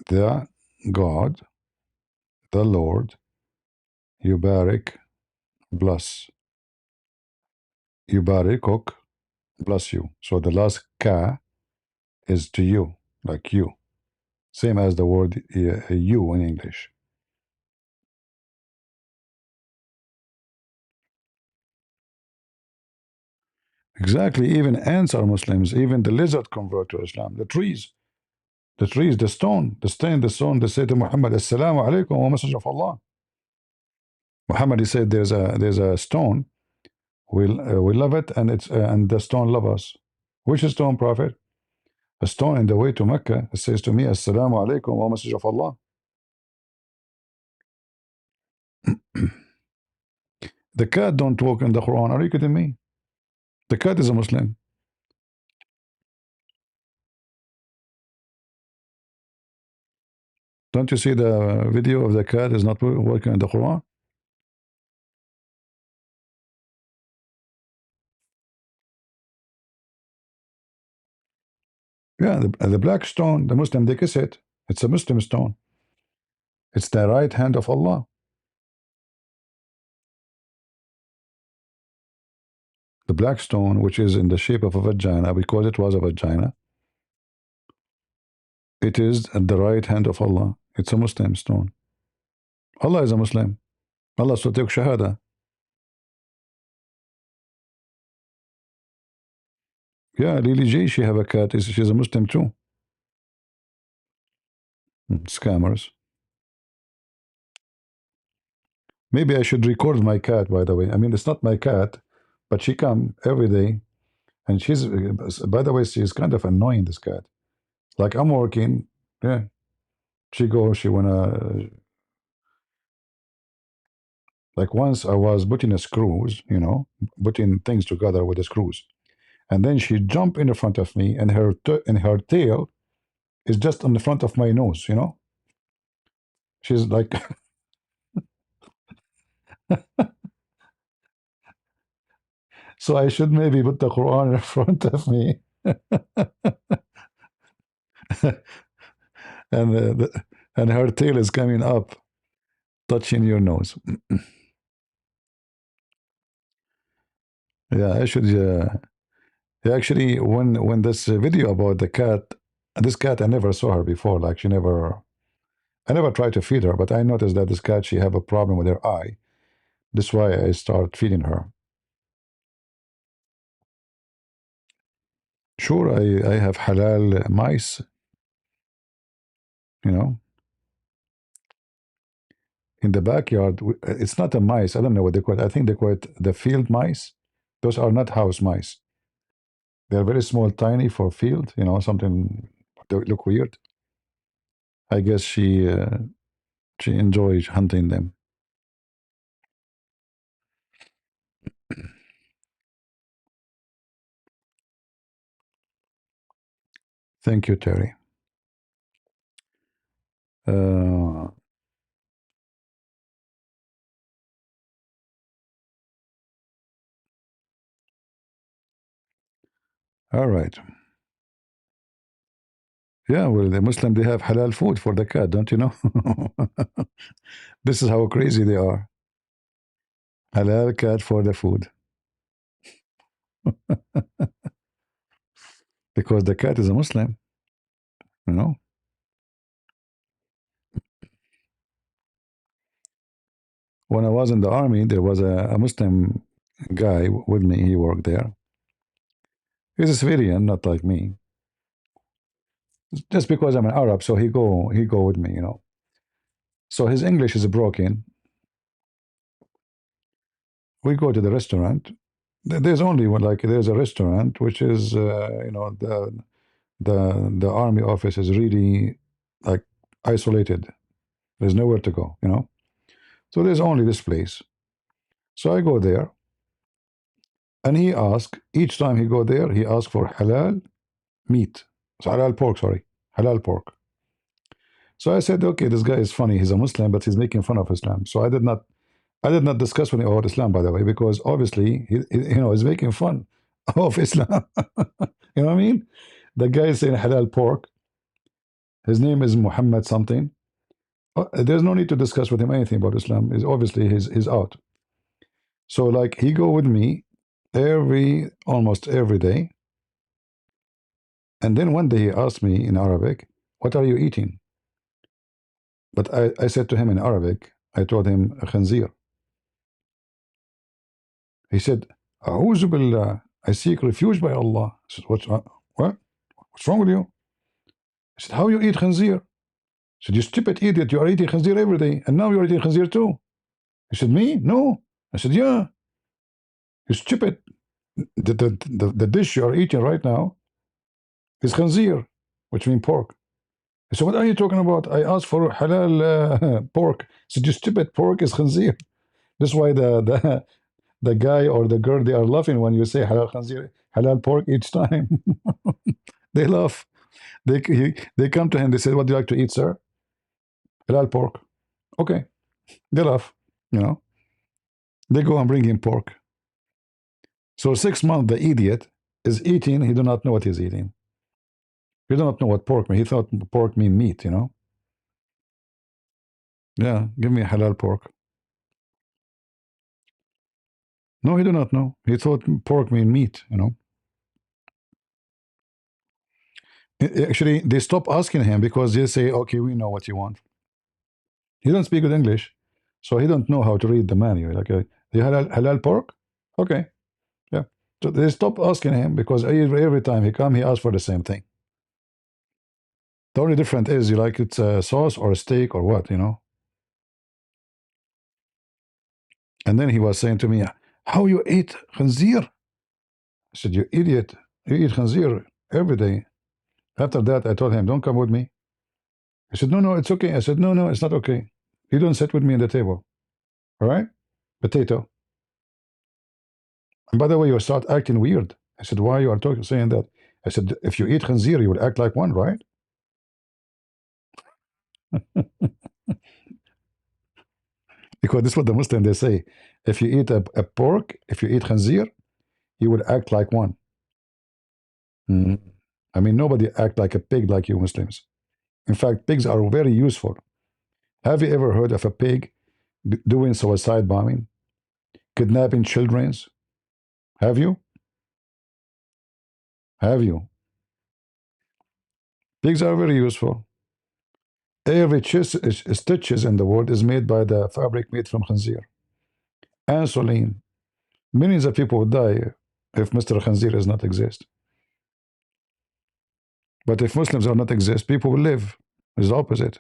the God, the Lord. Yubarik, bless. Yubarikuk, bless you. So the last ka is to you, like you. Same as the word you in English. Exactly. Even ants are Muslims. Even the lizard convert to Islam. The trees, the stone, the stone. They say to Muhammad, "Assalamu alaikum wa message of Allah." Muhammad, he said, there's a stone. We love it, and and the stone love us. Which stone, Prophet? A stone in the way to Mecca. It says to me, "Assalamu alaikum wa message of Allah." The cat don't walk in the Quran. Are you kidding me? The cat is a Muslim. Don't you see the video of the cat is not working in the Quran? Yeah, the black stone, the Muslim, they kiss it. It's a Muslim stone. It's the right hand of Allah. The black stone, which is in the shape of a vagina, because it was a vagina, it is at the right hand of Allah. It's a Muslim stone. Allah is a Muslim. Allah so took Shahada. Yeah, Lily J, she have a cat. She's a Muslim too. Scammers. Maybe I should record my cat, by the way. I mean, it's not my cat, but she come every day. And she's, by the way, she's kind of annoying, this cat. Like I'm working, yeah. She goes, she wanna, like once I was putting a screws, putting things together with the screws. And then she jumped in the front of me, and her tail is just on the front of my nose. She's like, so I should maybe put the Quran in front of me. and and her tail is coming up, touching your nose. Yeah, I should. Yeah, actually, when this video about the cat, this cat, I never saw her before. Like she never, I never tried to feed her, but I noticed that this cat, she have a problem with her eye. That's why I start feeding her. Sure, I have halal mice. You know, in the backyard. It's not a mice. I don't know what they call it. I think they call it the field mice. Those are not house mice. They're very small, tiny for field. Something they look weird. I guess she enjoys hunting them. Thank you, Terry. Uh, all right. Yeah, well, the Muslim, they have halal food for the cat, don't you know? This is how crazy they are. Halal cat for the food. Because the cat is a Muslim, you know. When I was in the army, there was a Muslim guy with me. He worked there. He's a civilian, not like me. Just because I'm an Arab, so he go with me. So his English is broken. We go to the restaurant. There's only one, like there's a restaurant which is the army office is really like isolated. There's nowhere to go. So there's only this place. So I go there, and he asks each time he go there, he asks for halal meat, so halal pork, sorry, halal pork. So I said, okay, this guy is funny. He's a Muslim, but he's making fun of Islam. So I did not discuss with him about Islam, by the way, because obviously he's making fun of Islam. You know what I mean? The guy is saying halal pork. His name is Muhammad something. There's no need to discuss with him anything about Islam. Is obviously he's out. So like he go with me almost every day, and then one day he asked me in Arabic, "What are you eating?" But I said to him in Arabic, I told him khanzir. He said, A'udhu billah, I seek refuge by Allah. I said, what? What's wrong with you? I said, how you eat khanzir? I said, you stupid idiot, you are eating khanzir every day, and now you're eating khanzir too. He said, me? No. I said, yeah, you stupid. The dish you are eating right now is khanzir, which means pork. I said, what are you talking about? I asked for halal pork. I said, you stupid, pork is khanzir. That's why the guy or the girl, they are laughing when you say halal khanzir, halal pork each time. They laugh. They come to him, they say, what do you like to eat, sir? Halal pork. Okay. They laugh, you know. They go and bring him pork. So 6 months, the idiot is eating, he do not know what he's eating. He do not know what pork means. He thought pork mean meat, you know. Yeah, give me halal pork. No, he do not know. He thought pork mean meat, you know. Actually, they stop asking him because they say, okay, we know what you want. He don't speak good English, so he don't know how to read the menu. Like, the halal pork? Okay, yeah. So they stop asking him because every time he come, he asks for the same thing. The only difference is you like it's a sauce or a steak or what, you know. And then he was saying to me, how you eat khanzir? I said, you idiot, you eat khanzir every day. After that, I told him, don't come with me. He said, no, no, it's okay. I said, no, no, it's not okay. You don't sit with me at the table. All right? Potato. And by the way, you start acting weird. I said, why you are talking, saying that? I said, if you eat khanzir, you will act like one, right? Because this is what the Muslim they say. If you eat a pork, if you eat khanzir, you would act like one. Mm. I mean, nobody act like a pig like you Muslims. In fact, pigs are very useful. Have you ever heard of a pig doing suicide bombing, kidnapping children? Have you? Have you? Pigs are very useful. Every stitches in the world is made by the fabric made from khanzir. Insulin. Millions of people would die if Mr. Khanzir does not exist. But if Muslims do not exist, people will live. It's the opposite.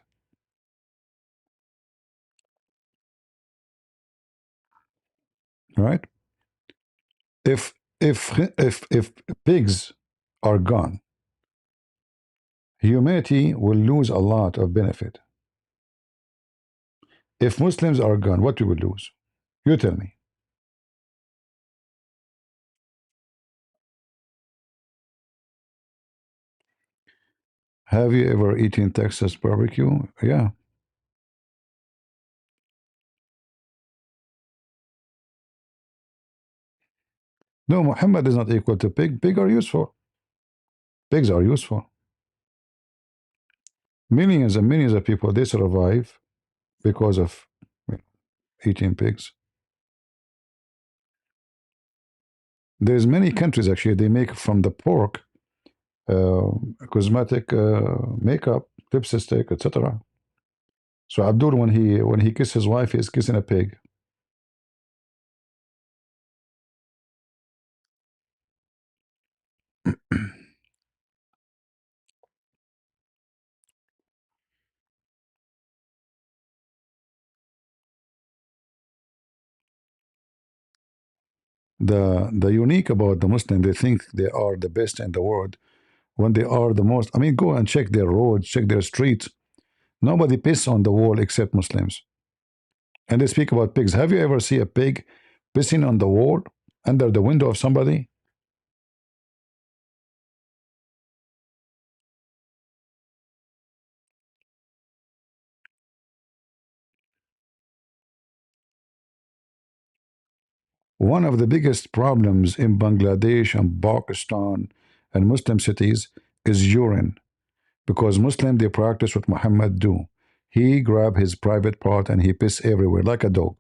Right? If pigs are gone, humanity will lose a lot of benefit. If Muslims are gone, what we will lose? You tell me. Have you ever eaten Texas barbecue? Yeah. No, Muhammad is not equal to pig. Pig are useful. Pigs are useful. Millions and millions of people, they survive because of eating pigs. There's many countries actually, they make from the pork uh, cosmetic makeup, lipstick, etc. So Abdul, when he kisses his wife, he's kissing a pig. The unique about the Muslim, they think they are the best in the world when they are the most. I mean, go and check their roads, check their streets. Nobody piss on the wall except Muslims. And they speak about pigs. Have you ever seen a pig pissing on the wall under the window of somebody? One of the biggest problems in Bangladesh and Pakistan and Muslim cities is urine, because Muslim they practice what Muhammad do. He grab his private part and he piss everywhere like a dog,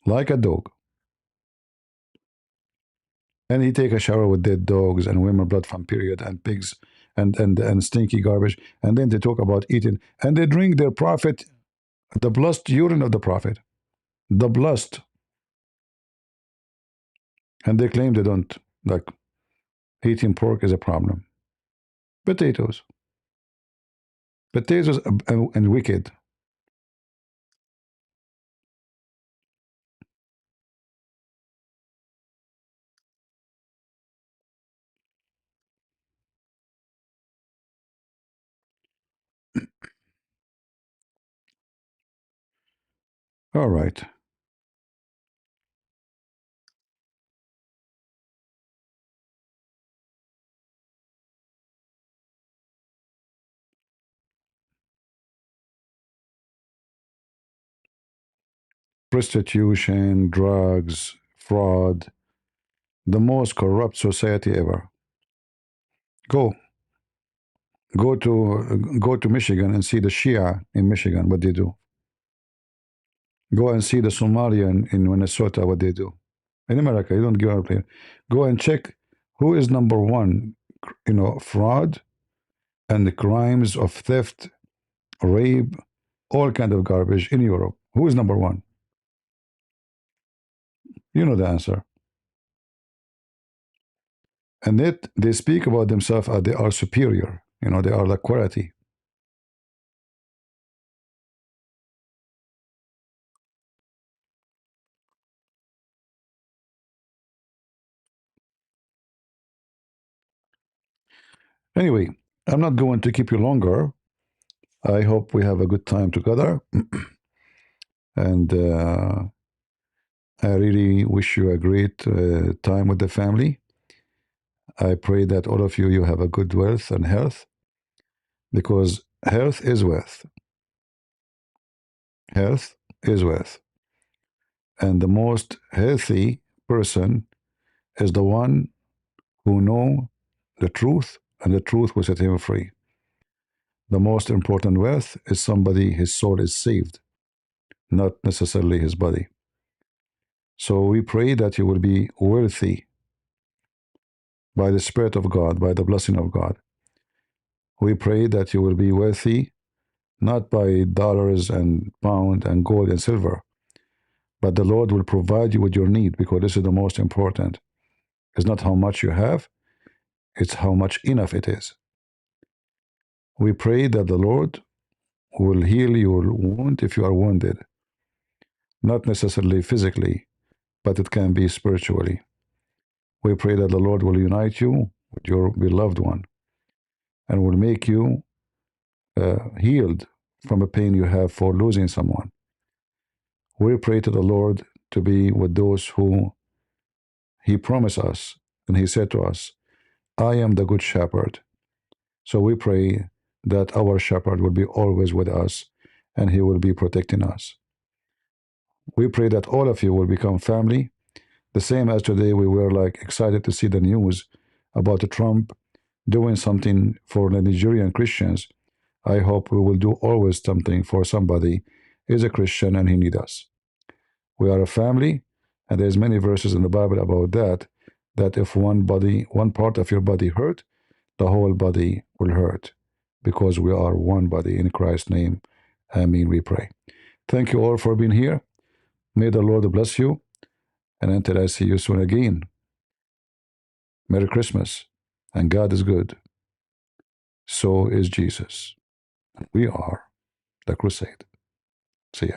like a dog, and he take a shower with dead dogs and women blood from period and pigs and stinky garbage, and then they talk about eating, and they drink their prophet, the blessed urine of the prophet, the blessed, and they claim they don't like eating pork is a problem. Potatoes, potatoes, and wicked. All right. Prostitution, drugs, fraud, the most corrupt society ever. Go, go to Michigan and see the Shia in Michigan, what they do. Go and see the Somalian in Minnesota, what they do. In America, you don't give up here. Go and check who is number one, fraud and the crimes of theft, rape, all kind of garbage in Europe. Who is number one? You know the answer. And yet they speak about themselves as they are superior. They are like quality. Anyway, I'm not going to keep you longer. I hope we have a good time together. And I really wish you a great time with the family. I pray that all of you have a good wealth and health, because health is wealth. Health is wealth. And the most healthy person is the one who know the truth, and the truth will set him free. The most important wealth is somebody, his soul is saved, not necessarily his body. So we pray that you will be wealthy by the Spirit of God, by the blessing of God. We pray that you will be wealthy not by dollars and pound and gold and silver, but the Lord will provide you with your need, because this is the most important. It's not how much you have, it's how much enough it is. We pray that the Lord will heal your wound if you are wounded, not necessarily physically, but it can be spiritually. We pray that the Lord will unite you with your beloved one and will make you healed from the pain you have for losing someone. We pray to the Lord to be with those who He promised us, and He said to us, I am the good shepherd. So we pray that our shepherd will be always with us and he will be protecting us. We pray that all of you will become family, the same as today we were like excited to see the news about Trump doing something for the Nigerian Christians. I hope we will do always something for somebody who is a Christian and he needs us. We are a family, and there's many verses in the Bible about that if one part of your body hurt, the whole body will hurt, because we are one body in Christ's name. Amen, we pray. Thank you all for being here. May the Lord bless you. And until I see you soon again, Merry Christmas. And God is good. So is Jesus. We are the crusade. See ya.